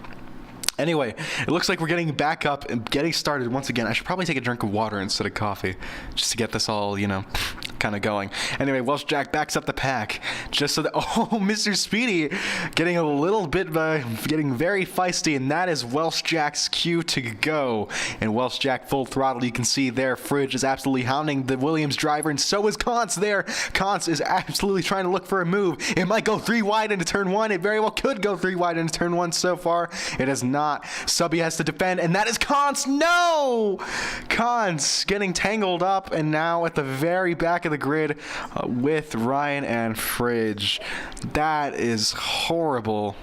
Anyway, it looks like we're getting back up and getting started once again. I should probably take a drink of water instead of coffee, just to get this all, kind of going. Anyway, Welsh Jack backs up the pack, just so that, oh, Mr. Speedy, getting a little bit, getting very feisty, and that is Welsh Jack's cue to go. And Welsh Jack full throttle, you can see there, Fridge is absolutely hounding the Williams driver, and so is Kantz there. Kantz is absolutely trying to look for a move. It might go 3 wide into turn 1. It very well could go 3 wide into turn 1 so far. It has not. Subby has to defend, and that is Kantz. No! Kantz getting tangled up, and now at the very back of the grid with Ryan and Fridge. That is horrible.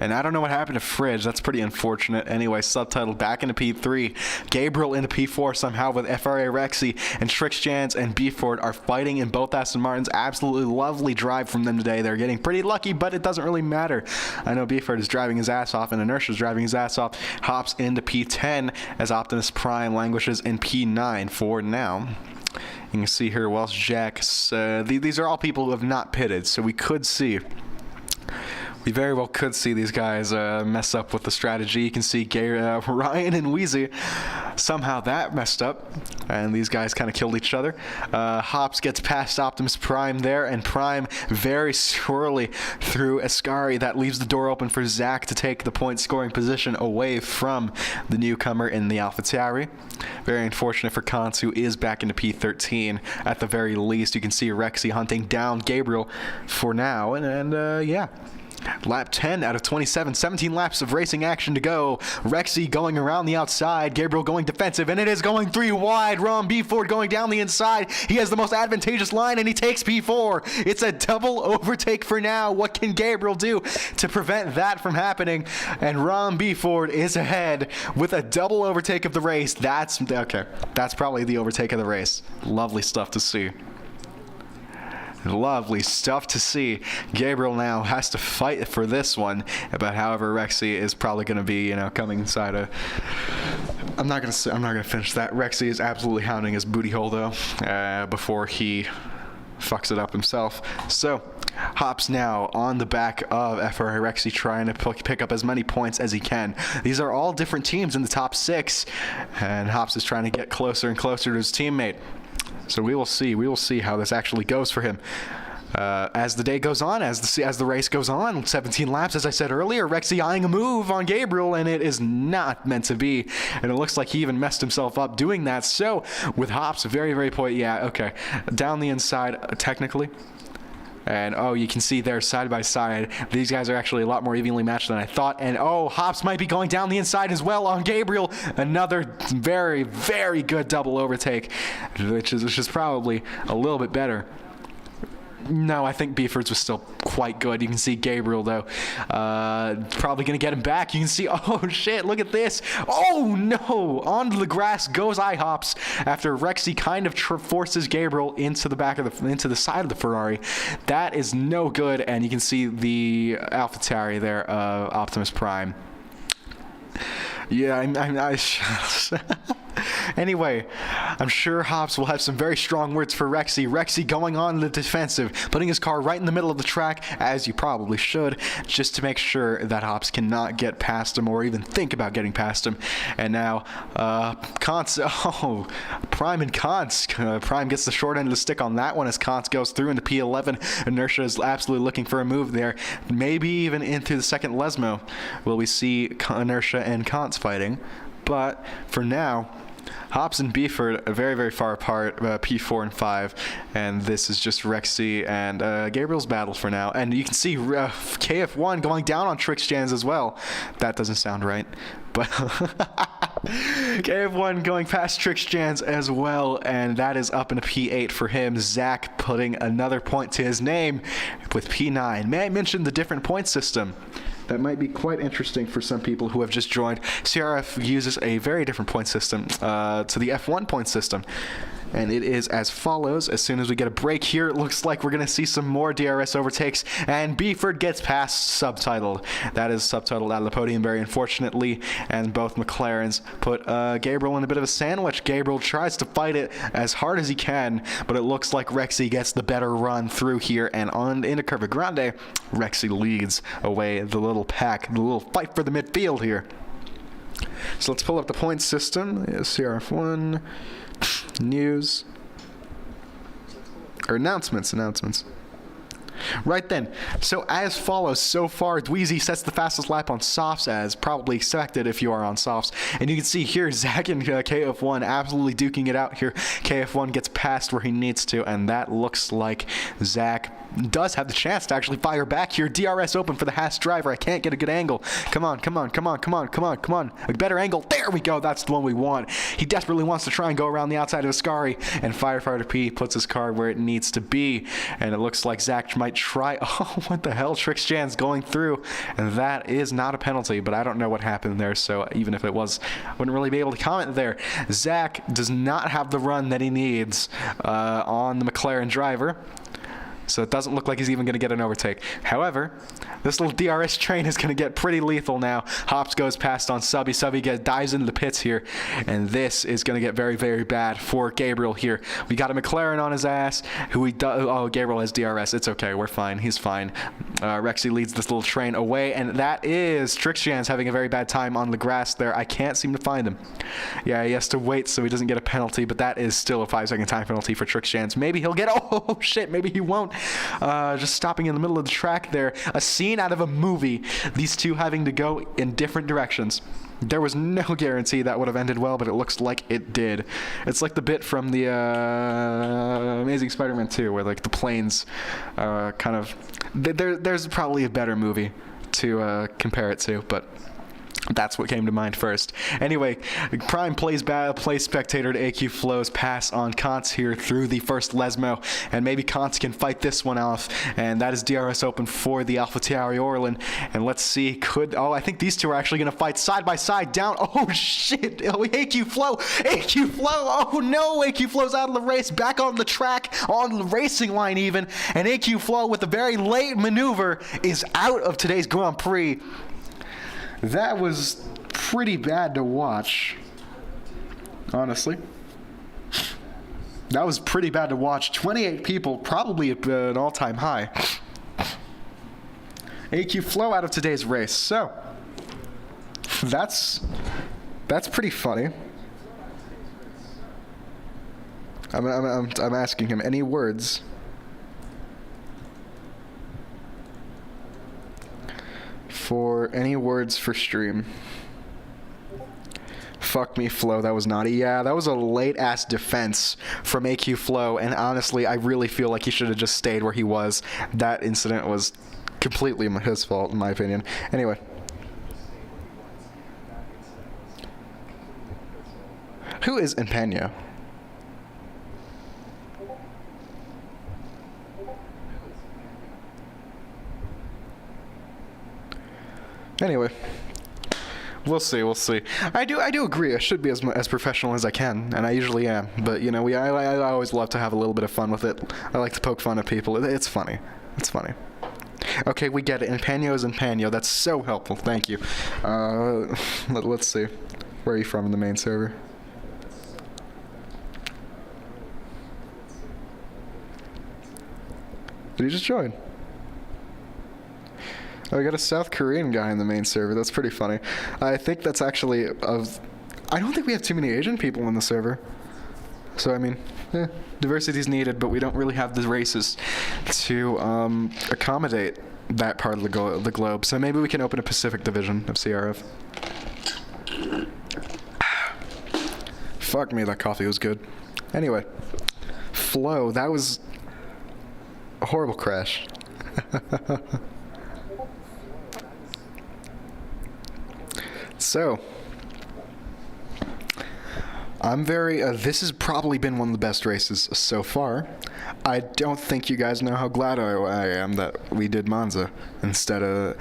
And I don't know what happened to Fridge. That's pretty unfortunate. Anyway, subtitled back into P3. Gabriel into P4 somehow with FRA Rexy, and Trickshands and Beeford are fighting in both Aston Martins. Absolutely lovely drive from them today. They're getting pretty lucky, but it doesn't really matter. I know Beeford is driving his ass off, and Inertia is driving his ass off. Hops into P10 as Optimus Prime languishes in P9 for now. You can see here Welsh Jack. These are all people who have not pitted, so we could see... We very well could see these guys mess up with the strategy. You can see Ryan and Wheezy. Somehow that messed up, and these guys kind of killed each other. Hops gets past Optimus Prime there, and Prime very swirly through Ascari. That leaves the door open for Zach to take the point scoring position away from the newcomer in the AlphaTauri. Very unfortunate for Kantz, who is back into P13 at the very least. You can see Rexy hunting down Gabriel for now, and yeah. Lap 10 out of 27, 17 laps of racing action to go. Rexy going around the outside, Gabriel going defensive, and it is going 3 wide. Ron Beeford going down the inside. He has the most advantageous line, and he takes P4. It's a double overtake for now. What can Gabriel do to prevent that from happening? And Ron Beeford is ahead with a double overtake of the race. That's okay. That's probably the overtake of the race. Lovely stuff to see. Lovely stuff to see. Gabriel now has to fight for this one, but however, Rexy is probably going to be, coming inside a... I'm not going to finish that. Rexy is absolutely hounding his booty hole, though, before he fucks it up himself. So, Hops now on the back of Ferrari Rexy, trying to pick up as many points as he can. These are all different teams in the top 6, and Hops is trying to get closer and closer to his teammate. So we will see. We will see how this actually goes for him. As the day goes on, as the race goes on, 17 laps, as I said earlier, Rexy eyeing a move on Gabriel, and it is not meant to be. And it looks like he even messed himself up doing that. So with Hops, very, very yeah, okay, down the inside, technically. And, oh, you can see there side by side. These guys are actually a lot more evenly matched than I thought. And, oh, Hops might be going down the inside as well on Gabriel. Another very, very good double overtake, which is probably a little bit better. No, I think Beeford's was still quite good. You can see Gabriel, though, probably going to get him back. You can see, oh, shit, look at this. Oh, no. Onto the grass goes Hops after Rexy kind of forces Gabriel into the side of the Ferrari. That is no good, and you can see the AlphaTauri there, Optimus Prime. Yeah, Anyway, I'm sure Hops will have some very strong words for Rexy. Rexy going on the defensive, putting his car right in the middle of the track, as you probably should, just to make sure that Hops cannot get past him or even think about getting past him. And now, Kantz, oh, Prime and Kantz. Prime gets the short end of the stick on that one as Kantz goes through into P11. Inertia is absolutely looking for a move there, maybe even into the second Lesmo. Will we see Inertia and Kantz fighting? But for now, Hops and Beeford are very, very far apart, P4 and 5, and this is just Rexy and Gabriel's battle for now. And you can see KF1 going down on Trixjans as well. That doesn't sound right, but KF1 going past Trixjans as well, and that is up into P8 for him. Zach putting another point to his name with P9. May I mention the different point system? That might be quite interesting for some people who have just joined. CRF uses a very different point system to the F1 point system. And it is as follows. As soon as we get a break here, it looks like we're going to see some more DRS overtakes. And Beeford gets past subtitled. That is subtitled out of the podium, very unfortunately. And both McLarens put Gabriel in a bit of a sandwich. Gabriel tries to fight it as hard as he can, but it looks like Rexy gets the better run through here. And on into Curva Grande, Rexy leads away the little pack, the little fight for the midfield here. So let's pull up the points system. CRF1. News or announcements. Right then, so as follows. So far, Dweezy sets the fastest lap on softs, as probably expected if you are on softs. And you can see here, Zach and KF1 absolutely duking it out here. KF1 gets past where he needs to, and that looks like Zach does have the chance to actually fire back here. DRS open for the Haas driver. I can't get a good angle. Come on. A better angle. There we go. That's the one we want. He desperately wants to try and go around the outside of Ascari, and Firefighter P puts his car where it needs to be. And it looks like Zach might try. Oh, what the hell? Trixjan's going through, and that is not a penalty, but I don't know what happened there, so even if it was, I wouldn't really be able to comment there. Zach does not have the run that he needs on the McLaren driver. So it doesn't look like he's even going to get an overtake. However, this little DRS train is going to get pretty lethal now. Hops goes past on Subby. Subby dives into the pits here. And this is going to get very, very bad for Gabriel here. We got a McLaren on his ass. Oh, Gabriel has DRS. It's okay. We're fine. He's fine. Rexy leads this little train away. And that is Trixjan's having a very bad time on the grass there. I can't seem to find him. Yeah, he has to wait so he doesn't get a penalty. But that is still a 5-second time penalty for Trixjan's. Maybe he'll get... Oh, shit. Maybe he won't. Just stopping in the middle of the track there. A scene out of a movie. These two having to go in different directions. There was no guarantee that would have ended well, but it looks like it did. It's like the bit from the Amazing Spider-Man 2, where like the planes kind of... There's probably a better movie to compare it to, but... that's what came to mind first. Anyway, Prime plays spectator to AQ Flow's pass on Kantz here through the first Lesmo, and maybe Kantz can fight this one off, and that is DRS open for the AlphaTauri Orlin. And let's see, I think these two are actually going to fight side by side down. Oh shit, oh, AQ Flow, oh no, AQ Flow's out of the race, back on the track, on the racing line even, and AQ Flow with a very late maneuver is out of today's Grand Prix. That was pretty bad to watch, honestly. That was pretty bad to watch. 28 people, probably an all-time high. AQ Flow out of today's race. So, that's pretty funny. I'm asking him, any words? Any words for stream? Fuck me, Flo, that was naughty. Yeah, that was a late-ass defense from AQ Flow, and honestly, I really feel like he should have just stayed where he was. That incident was completely his fault, in my opinion. Anyway. Who is Empeño? Anyway, we'll see. I do agree. I should be as professional as I can, and I usually am. But you know, I always love to have a little bit of fun with it. I like to poke fun at people. It's funny. It's funny. Okay, we get it. Empeño is Empeño. That's so helpful. Thank you. Let's see. Where are you from in the main server? Did he just join? Oh, we got a South Korean guy in the main server. That's pretty funny. I think that's actually I don't think we have too many Asian people in the server. So, I mean, diversity is needed, but we don't really have the races to accommodate that part of the globe. So maybe we can open a Pacific division of CRF. Fuck me, that coffee was good. Anyway, Flow, that was a horrible crash. So, I'm very, this has probably been one of the best races so far. I don't think you guys know how glad I am that we did Monza instead of,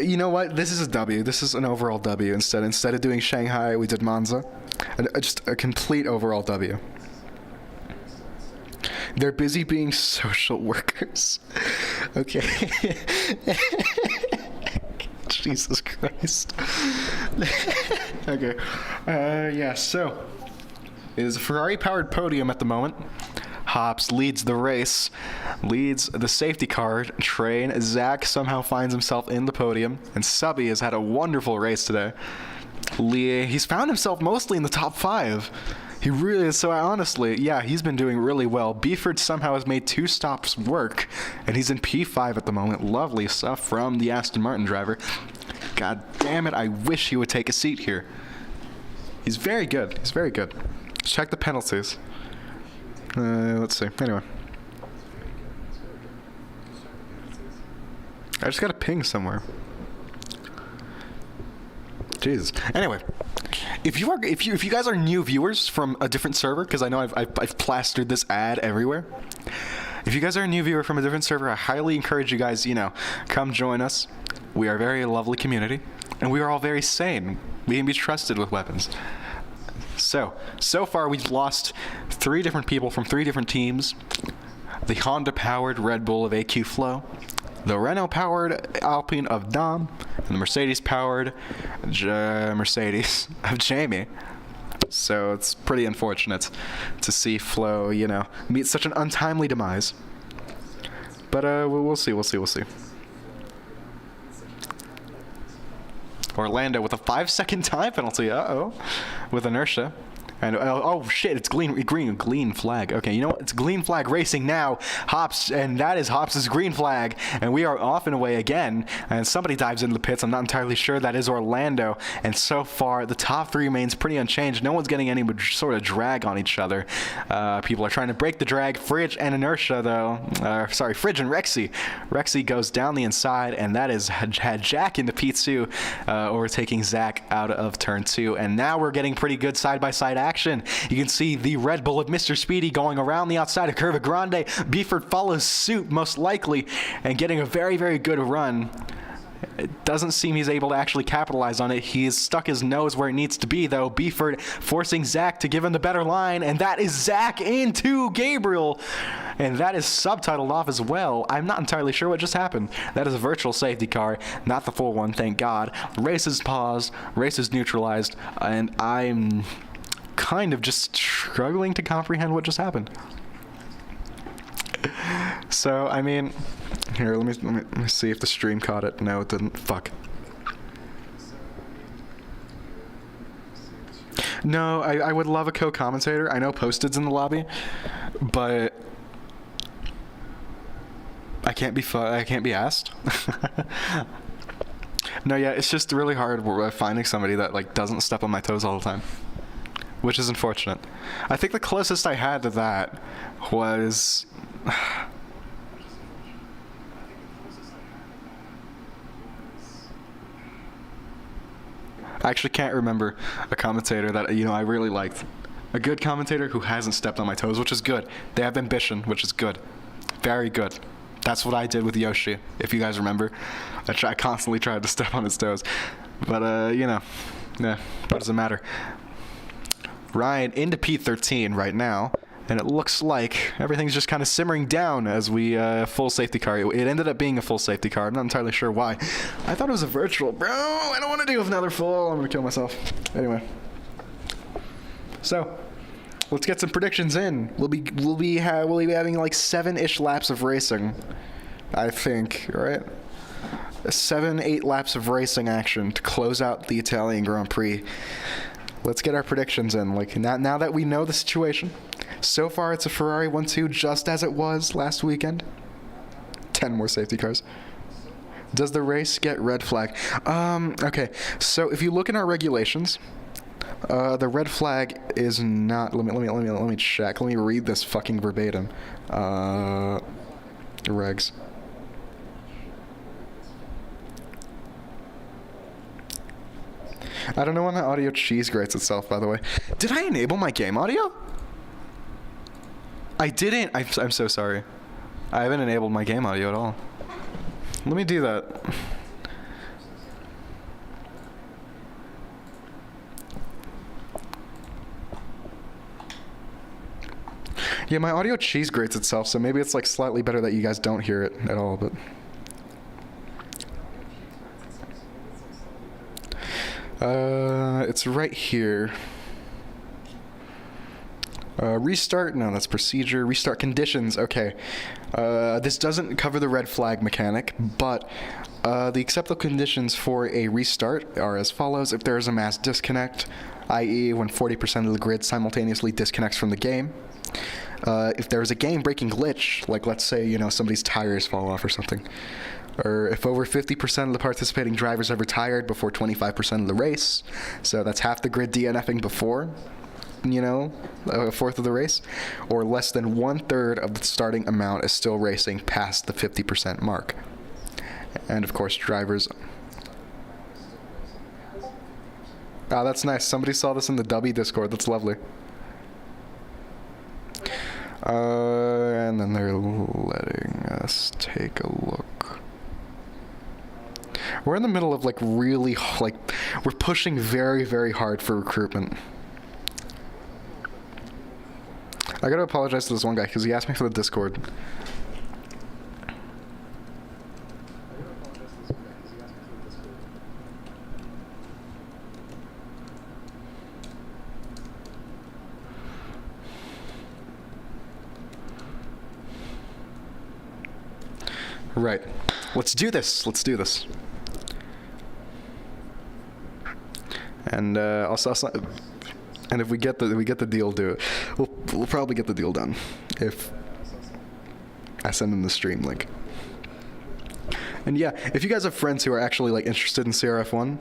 you know what, this is a W. This is an overall W. Instead of doing Shanghai, we did Monza. Just a complete overall W. They're busy being social workers. Okay. Jesus Christ. Okay. Yeah, so it is a Ferrari-powered podium at the moment. Hops leads the race, leads the safety car train. Zach somehow finds himself in the podium, and Subby has had a wonderful race today. He's found himself mostly in the top 5. He really is. So honestly, yeah, he's been doing really well. Beeford somehow has made 2 stops work, and he's in P5 at the moment. Lovely stuff from the Aston Martin driver. God damn it, I wish he would take a seat here. He's very good. He's very good. Let's check the penalties. Let's see. Anyway. I just got a ping somewhere. Jesus. Anyway, if you guys are new viewers from a different server, because I know I've plastered this ad everywhere. If you guys are a new viewer from a different server, I highly encourage you guys, come join us. We are a very lovely community, and we are all very sane. We can be trusted with weapons. So far we've lost 3 different people from 3 different teams. The Honda-powered Red Bull of AQ Flow, the Renault-powered Alpine of Dom, and the Mercedes-powered Mercedes of Jamie. So it's pretty unfortunate to see Flo, meet such an untimely demise. But we'll see. Orlando with a 5-second time penalty. With inertia. And oh shit, it's green flag. Okay, you know what? It's green flag racing now. Hops, and that is Hops' green flag. And we are off and away again. And somebody dives into the pits. I'm not entirely sure. That is Orlando. And so far, the top 3 remains pretty unchanged. No one's getting any sort of drag on each other. People are trying to break the drag. Fridge and Inertia, though. Fridge and Rexy. Rexy goes down the inside, and that is had Jack into P2, overtaking Zach out of turn 2. And now we're getting pretty good side-by-side action. You can see the Red Bull of Mr. Speedy going around the outside of Curva Grande. Beeford follows suit, most likely, and getting a very, very good run. It doesn't seem he's able to actually capitalize on it. He has stuck his nose where it needs to be, though. Beeford forcing Zach to give him the better line, and that is Zach into Gabriel. And that is subtitled off as well. I'm not entirely sure what just happened. That is a virtual safety car, not the full one, thank God. Race is paused, race is neutralized, and I'm kind of just struggling to comprehend what just happened. So, I mean, Here, let me see if the stream caught it. No, it didn't. Fuck. No, I would love a co-commentator. I know Posted's in the lobby, but I can't be asked. No, yeah, it's just really hard finding somebody that like doesn't step on my toes all the time, which is unfortunate. I think the closest I had to that was I actually can't remember a commentator that, you know, I really liked. A good commentator who hasn't stepped on my toes, which is good. They have ambition, which is good. Very good. That's what I did with Yoshi, if you guys remember. I constantly tried to step on his toes. But, you know, yeah, what does it matter? Ryan into P13 right now. And it looks like everything's just kind of simmering down as we full safety car. It ended up being a full safety car. I'm not entirely sure why. I thought it was a virtual. Bro, I don't want to do another full. I'm going to kill myself. Anyway. So, let's get some predictions in. We'll be having like 7-ish laps of racing, I think, right? 7-8 laps of racing action to close out the Italian Grand Prix. Let's get our predictions in. Like now that we know the situation. So far, it's a Ferrari 1-2, just as it was last weekend. 10 more safety cars. Does the race get red flag? Okay. So if you look in our regulations, the red flag is not. Let me check. Let me read this fucking verbatim. Regs. I don't know when the audio cheese grates itself, by the way. Did I enable my game audio? I didn't. I'm so sorry. I haven't enabled my game audio at all. Let me do that. Yeah, my audio cheese grates itself, so maybe it's like slightly better that you guys don't hear it at all, but... it's right here. Restart, no, that's procedure. Restart conditions, okay. This doesn't cover the red flag mechanic, but the acceptable conditions for a restart are as follows. If there is a mass disconnect, i.e. when 40% of the grid simultaneously disconnects from the game. If there is a game-breaking glitch, like let's say, you know, somebody's tires fall off or something. Or if over 50% of the participating drivers have retired before 25% of the race, so that's half the grid DNFing before, you know, a fourth of the race, or less than 1/3 of the starting amount is still racing past the 50% mark. And of course, drivers... Oh, that's nice. Somebody saw this in the Dubby Discord. That's lovely. And then they're letting us take a look. We're in the middle of, like, really, like, we're pushing very, very hard for recruitment. I gotta apologize to this one guy, because he asked me for the Discord. Right. Let's do this. Let's do this. And and if we get the deal, do it. We'll probably get the deal done if I send them the stream link. And yeah, if you guys have friends who are actually like interested in CRF1,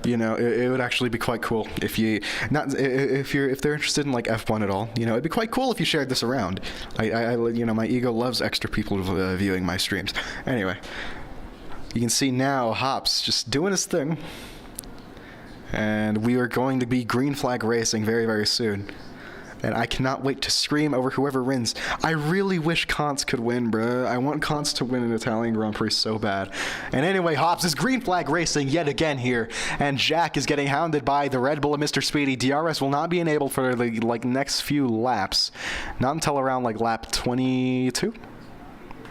you know, it would actually be quite cool if you if they're interested in like F1 at all. You know, it'd be quite cool if you shared this around. I you know, my ego loves extra people viewing my streams. Anyway, you can see now Hops just doing his thing, and we are going to be green flag racing very, very soon. And I cannot wait to scream over whoever wins. I really wish Kantz could win, bruh. I want Kantz to win an Italian Grand Prix so bad. And anyway, Hobbs is green flag racing yet again here. And Jack is getting hounded by the Red Bull of Mr. Speedy. DRS will not be enabled for the like next few laps. Not until around like lap 22?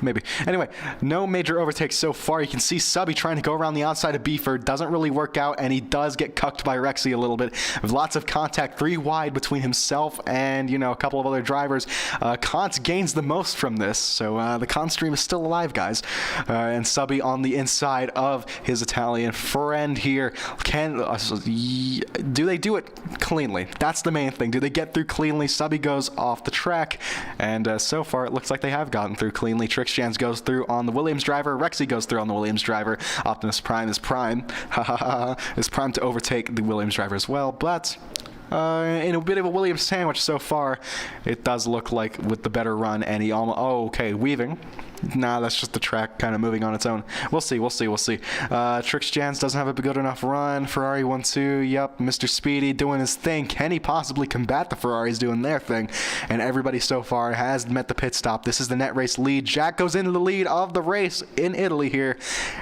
maybe. Anyway, no major overtakes so far. You can see Subby trying to go around the outside of Beeford. Doesn't really work out, and he does get cucked by Rexy a little bit. With lots of contact, 3 wide between himself and, you know, a couple of other drivers. Kant gains the most from this, so the Kant stream is still alive, guys. And Subby on the inside of his Italian friend here. Do they do it cleanly? That's the main thing. Do they get through cleanly? Subby goes off the track, and so far it looks like they have gotten through cleanly. Trixjans goes through on the Williams driver. Rexy goes through on the Williams driver. Optimus Prime is prime. Is prime to overtake the Williams driver as well, but in a bit of a Williams sandwich so far, it does look like with the better run, and he almost... Oh, okay, weaving. Nah, that's just the track kind of moving on its own. We'll see. Trixjans doesn't have a good enough run. Ferrari 1-2. Yep, Mr. Speedy doing his thing. Can he possibly combat the Ferraris doing their thing? And everybody so far has met the pit stop. This is the net race lead. Jack goes into the lead of the race in Italy here.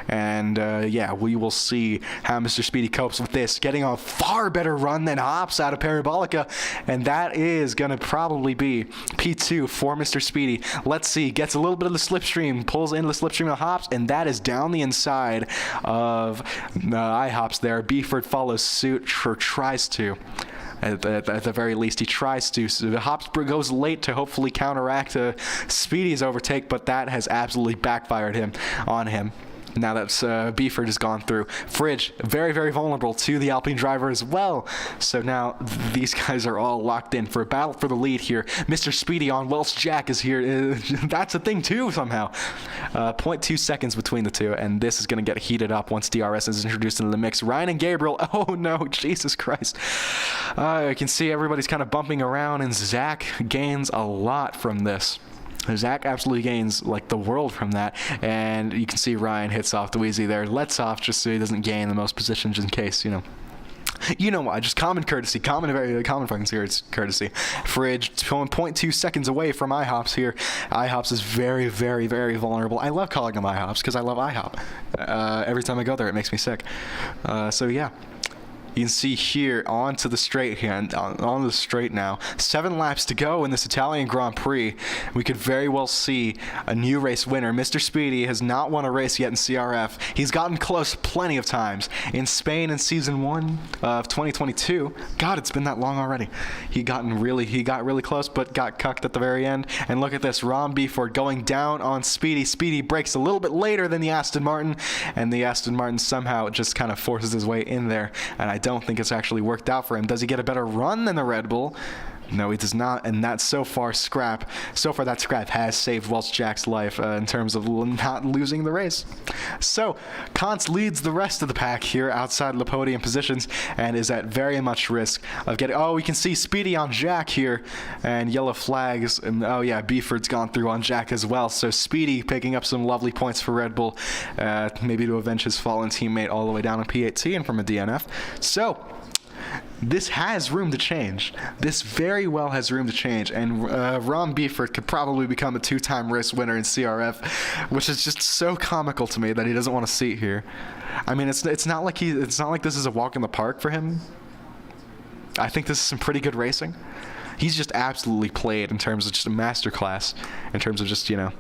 And yeah, we will see how Mr. Speedy copes with this. Getting a far better run than Hops out of Parabolica. And that is going to probably be P2 for Mr. Speedy. Let's see. Gets a little bit of the slipstream, pulls into the slipstream of Hops, and that is down the inside of IHOPS there. Beeford follows suit, or tries to. At the very least, he tries to. So Hops goes late to hopefully counteract Speedy's overtake, but that has absolutely backfired on him. Now that Beeford has gone through. Fridge, very, very vulnerable to the Alpine driver as well. So now these guys are all locked in for a battle for the lead here. Mr. Speedy on Welsh Jack is here. That's a thing too somehow. 0.2 seconds between the two, and this is going to get heated up once DRS is introduced into the mix. Ryan and Gabriel, oh no, Jesus Christ. You can see everybody's kind of bumping around, and Zach gains a lot from this. Zach absolutely gains like the world from that, and you can see Ryan hits off the Wheezy there, lets off just so he doesn't gain the most positions in case, you know what, just common courtesy, very common fucking courtesy. Fridge 0.2 seconds away from IHOPS here. IHOPS is very, very, very vulnerable. I love calling him IHOPS because I love IHOP. Every time I go there, it makes me sick. So yeah. You can see here onto the straight here, on the straight now. 7 laps to go in this Italian Grand Prix. We could very well see a new race winner. Mr. Speedy has not won a race yet in CRF. He's gotten close plenty of times. In Spain in season 1 of 2022, God, it's been that long already. He got really close, but got cucked at the very end. And look at this, Ron Beeford going down on Speedy. Speedy breaks a little bit later than the Aston Martin, and the Aston Martin somehow just kind of forces his way in there. And I don't think it's actually worked out for him. Does he get a better run than the Red Bull? No, he does not, and that so far that scrap has saved Welsh Jack's life in terms of not losing the race. So, Kantz leads the rest of the pack here outside the podium positions and is at very much risk of getting... Oh, we can see Speedy on Jack here, and yellow flags, and oh yeah, Beeford's gone through on Jack as well, so Speedy picking up some lovely points for Red Bull, maybe to avenge his fallen teammate all the way down on P18 from a DNF. So, this has room to change. This very well has room to change, and Ron Beeford could probably become a 2-time race winner in CRF, which is just so comical to me that he doesn't want a seat here. I mean, it's not like this is a walk in the park for him. I think this is some pretty good racing. He's just absolutely played in terms of just a masterclass, in terms of just, you know,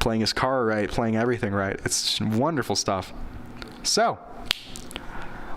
playing his car right, playing everything right. It's wonderful stuff. So,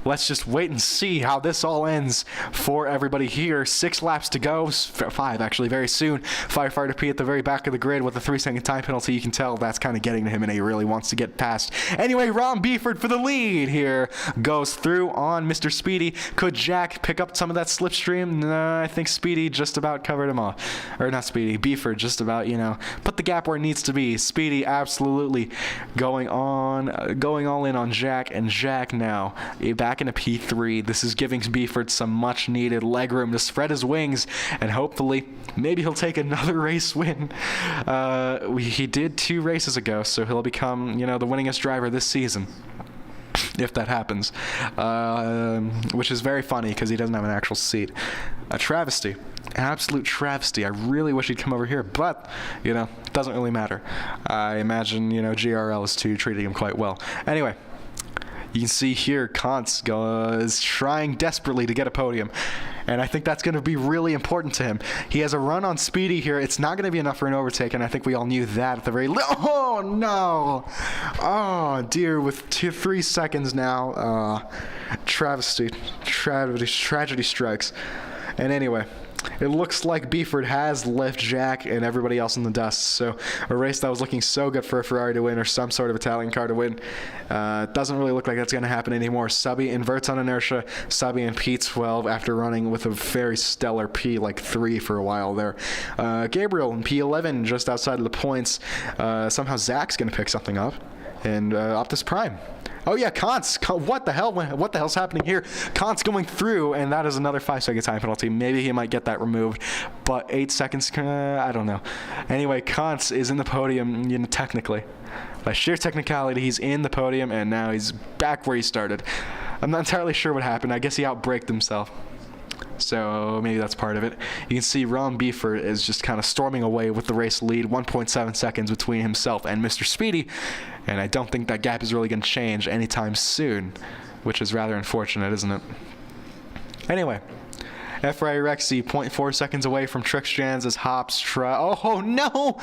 let's just wait and see how this all ends for everybody here. 6 laps to go. 5, actually, very soon. Firefighter P at the very back of the grid with a 3-second time penalty. You can tell that's kind of getting to him, and he really wants to get past. Anyway, Ron Beeford for the lead here. Goes through on Mr. Speedy. Could Jack pick up some of that slipstream? No, I think Speedy just about covered him off. Or not Speedy, Beeford just about, you know, put the gap where it needs to be. Speedy absolutely going all in on Jack, and Jack now back in a P3. This is giving Beeford some much needed legroom to spread his wings, and hopefully maybe he'll take another race win. He did 2 races ago, so he'll become, you know, the winningest driver this season, if that happens, which is very funny because he doesn't have an actual seat. A travesty. Absolute travesty. I really wish he'd come over here, but, you know, it doesn't really matter. I imagine, you know, GRL is treating him quite well. Anyway, you can see here Kantz is trying desperately to get a podium, And I think that's going to be really important to him. He has a run on Speedy here. It's not going to be enough for an overtake, and I think we all knew that at the very oh, no. Oh, dear. With 3 seconds now. Travesty. Tragedy strikes. And anyway, it looks like Beeford has left Jack and everybody else in the dust. So a race that was looking so good for a Ferrari to win or some sort of Italian car to win doesn't really look like that's going to happen anymore. Subby inverts on inertia. Subby in P12 after running with a very stellar P3 for a while there. Gabriel in P11 just outside of the points. Somehow Zach's going to pick something up. And Optus Prime. Oh yeah, Kant's. What the hell? What the hell's happening here? Kant's going through, and that is another 5-second time penalty. Maybe he might get that removed, but 8 seconds. I don't know. Anyway, Kant's is in the podium. Technically, by sheer technicality, he's in the podium, and now he's back where he started. I'm not entirely sure what happened. I guess he outbraked himself. So maybe that's part of it. You can see Ron Beeford is just kind of storming away with the race lead, 1.7 seconds between himself and Mr. Speedy, and I don't think that gap is really going to change anytime soon, which is rather unfortunate, isn't it? Anyway, Ferrari Rexy, 0.4 seconds away from Trixjans as Hops try. Oh no!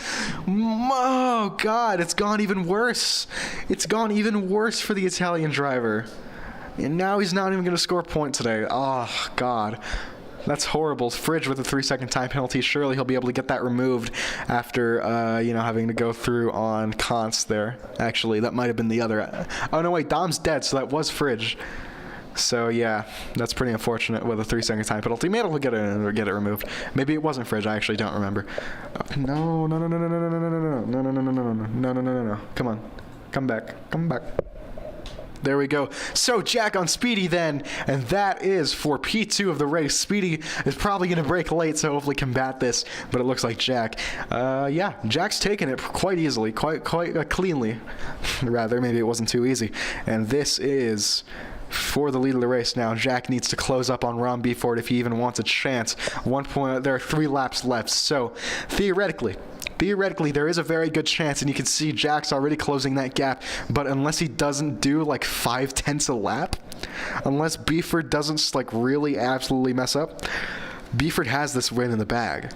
Oh God, it's gone even worse. It's gone even worse for the Italian driver. And now he's not even going to score a point today. Oh, God. That's horrible. Fridge with a 3-second time penalty. Surely he'll be able to get that removed after, having to go through on Kant's there. Actually, that might have been the other. Oh, no, wait. Dom's dead, so that was Fridge. So, yeah, that's pretty unfortunate with a 3-second time penalty. Maybe he'll get it removed. Maybe it wasn't Fridge. I actually don't remember. No. Come on. Come back. There we go. So Jack on Speedy then, and that is for P2 of the race. Speedy is probably going to break late, so hopefully combat this, but it looks like Jack. Jack's taken it quite easily, quite cleanly, rather. Maybe it wasn't too easy. And this is for the lead of the race now. Jack needs to close up on Ron Beeford if he even wants a chance. 1 point. There are 3 laps left, so theoretically, there is a very good chance, and you can see Jack's already closing that gap, but unless he doesn't do like 5/10 a lap, unless Beeford doesn't really absolutely mess up, Beeford has this win in the bag.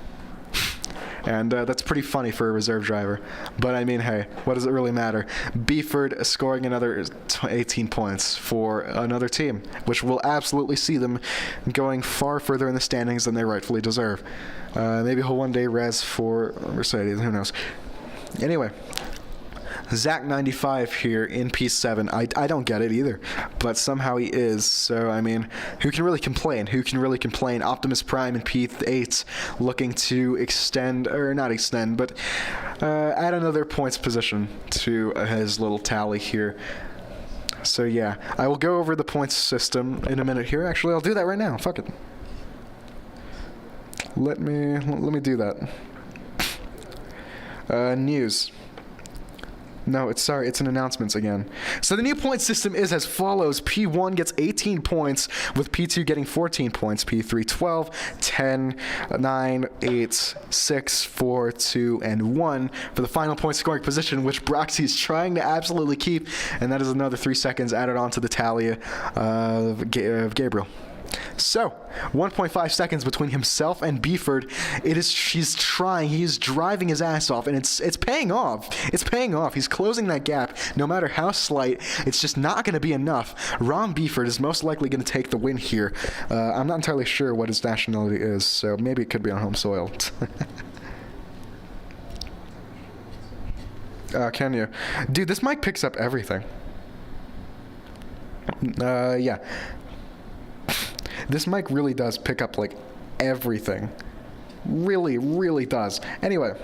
And that's pretty funny for a reserve driver. But I mean, hey, what does it really matter? Beeford scoring another 18 points for another team, which will absolutely see them going far further in the standings than they rightfully deserve. Maybe he'll one day res for Mercedes, who knows. Anyway, Zach 95 here in P7. I don't get it either, but somehow he is. So, I mean, who can really complain? Optimus Prime in P8 looking to but add another points position to his little tally here. So, yeah, I will go over the points system in a minute here. Actually, I'll do that right now. Fuck it. Let me do that. News. No, it's an announcements again. So the new point system is as follows. P1 gets 18 points, with P2 getting 14 points. P3, 12, 10, 9, 8, 6, 4, 2, and 1 for the final point scoring position, which Broxy's trying to absolutely keep, and that is another 3 seconds added on to the tally of Gabriel. So, 1.5 seconds between himself and Beeford. He's driving his ass off, and it's paying off. It's paying off. He's closing that gap, no matter how slight. It's just not going to be enough. Ron Beeford is most likely going to take the win here. I'm not entirely sure what his nationality is, so maybe it could be on home soil. Can you? Dude, this mic picks up everything. Yeah. This mic really does pick up, everything. Really, really does. Anyway,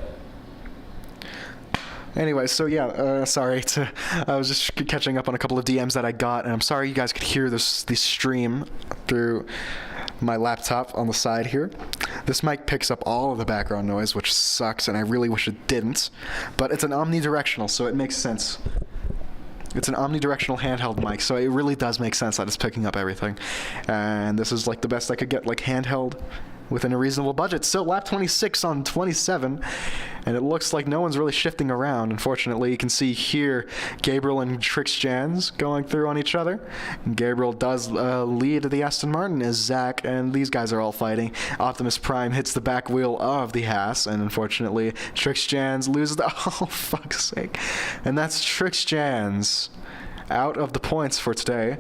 so yeah, I was just catching up on a couple of DMs that I got, and I'm sorry you guys could hear this stream through my laptop on the side here. This mic picks up all of the background noise, which sucks, and I really wish it didn't, but it's an omnidirectional, so it makes sense. It's an omnidirectional handheld mic, so it really does make sense that it's picking up everything. And this is the best I could get, handheld within a reasonable budget. So lap 26 on 27, and it looks like no one's really shifting around. Unfortunately, you can see here Gabriel and Trix Jans going through on each other. And Gabriel does lead the Aston Martin as Zach and these guys are all fighting. Optimus Prime hits the back wheel of the Haas, and unfortunately, Trix Jans loses the... Oh, fuck's sake. And that's Trix Jans out of the points for today.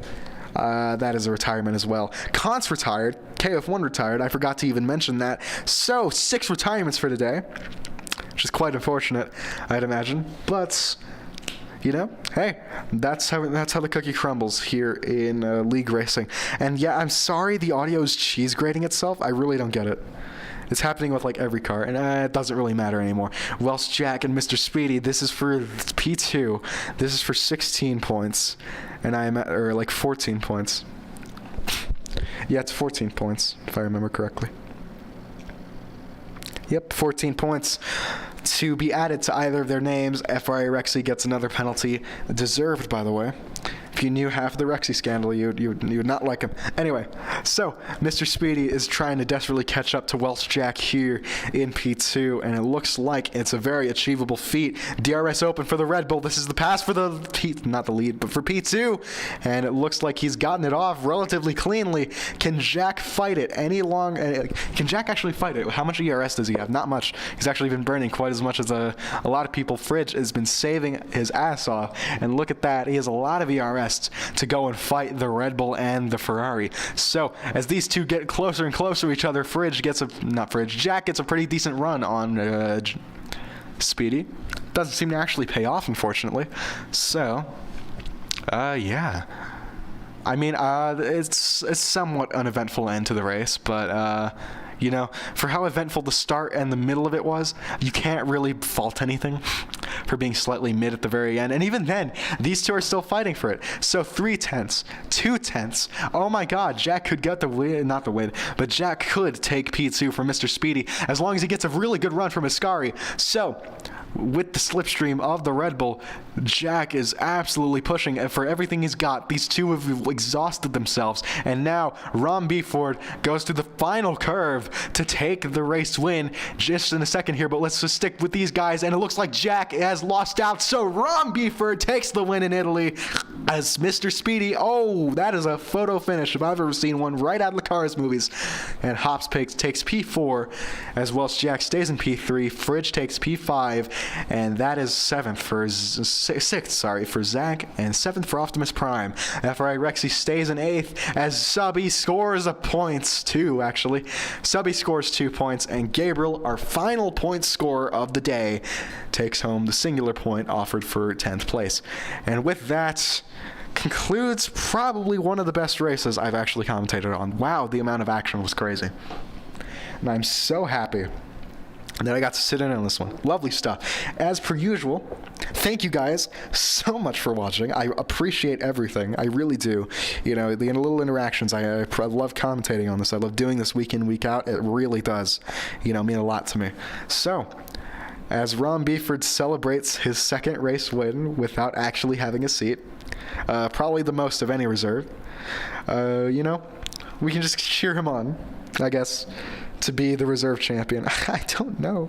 That is a retirement as well. Kant's retired. KF1 retired. I forgot to even mention that. So, 6 retirements for today, which is quite unfortunate, I'd imagine. But, you know, hey, that's how the cookie crumbles here in league racing. And yeah, I'm sorry the audio is cheese grating itself. I really don't get it. It's happening with like every car, and it doesn't really matter anymore. Welsh Jack and Mr. Speedy, this is for P2. This is for 16 points, and I am at, or like 14 points. Yeah, it's 14 points, if I remember correctly. Yep, 14 points to be added to either of their names. FRA Rexy gets another penalty, deserved, by the way. If you knew half of the Rexy scandal, you would not like him. Anyway, so Mr. Speedy is trying to desperately catch up to Welsh Jack here in P2, and it looks like it's a very achievable feat. DRS open for the Red Bull. This is the pass for the not the lead, but for P2, and it looks like he's gotten it off relatively cleanly. Can Jack fight it any long? Can Jack actually fight it? How much ERS does he have? Not much. He's actually been burning quite as much as a lot of people. Fridge has been saving his ass off, and look at that. He has a lot of ERS to go and fight the Red Bull and the Ferrari. So as these two get closer and closer to each other, Jack gets a pretty decent run on Speedy. Doesn't seem to actually pay off, unfortunately. So, yeah. I mean, it's a somewhat uneventful end to the race, but you know, for how eventful the start and the middle of it was, you can't really fault anything for being slightly mid at the very end. And even then, these two are still fighting for it. So 3/10, 2/10. Oh my God, Jack could get the win, not the win, but Jack could take P2 from Mr. Speedy as long as he gets a really good run from Ascari. So, with the slipstream of the Red Bull, Jack is absolutely pushing for everything he's got. These two have exhausted themselves, and now Ron Beeford goes to the final curve to take the race win just in a second here, but let's just stick with these guys, and it looks like Jack has lost out, so Ron Beeford takes the win in Italy as Mr. Speedy. Oh, that is a photo finish if I've ever seen one, right out of the Cars movies. And Hops takes P4 as Welsh Jack stays in P3. Fridge takes P5, and that is sixth for Zach, and 7th for Optimus Prime. FRA Rexy stays in 8th as Subby scores a points, 2 actually. Subby scores 2 points, and Gabriel, our final point scorer of the day, takes home the singular point offered for 10th place. And with that, concludes probably one of the best races I've actually commentated on. Wow, the amount of action was crazy. And I'm so happy that I got to sit in on this one. Lovely stuff. As per usual, thank you guys so much for watching. I appreciate everything. I really do. You know, the little interactions. I love commentating on this. I love doing this week in, week out. It really does, you know, mean a lot to me. So, as Ron Beeford celebrates his second race win without actually having a seat, probably the most of any reserve, you know, we can just cheer him on, I guess, to be the reserve champion. I don't know.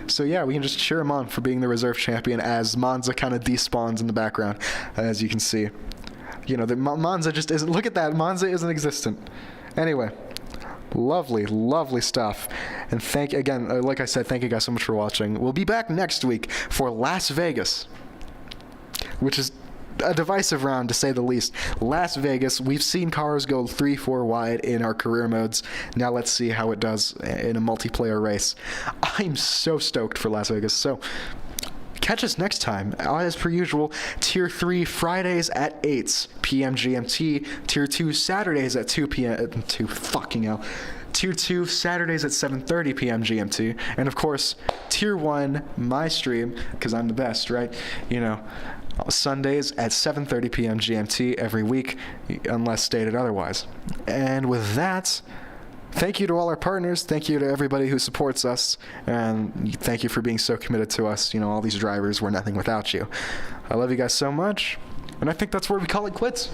So yeah, we can just cheer him on for being the reserve champion as Monza kind of despawns in the background, as you can see. You know, Monza just isn't, look at that, Monza isn't existent. Anyway, lovely, lovely stuff. And again, like I said, thank you guys so much for watching. We'll be back next week for Las Vegas, which is a divisive round to say the least. Las Vegas, we've seen cars go 3-4 wide in our career modes. Now let's see how it does in a multiplayer race. I'm so stoked for Las Vegas. So catch us next time. As per usual, Tier 3 Fridays at 8 p.m. GMT, Tier 2 Saturdays at 2 p.m. Tier 2 Saturdays at 7:30 p.m. GMT, and of course, Tier 1, my stream, because I'm the best, right? You know, Sundays at 7:30 p.m. GMT every week, unless stated otherwise. And with that, thank you to all our partners. Thank you to everybody who supports us. And thank you for being so committed to us. You know, all these drivers, we're nothing without you. I love you guys so much. And I think that's where we call it quits.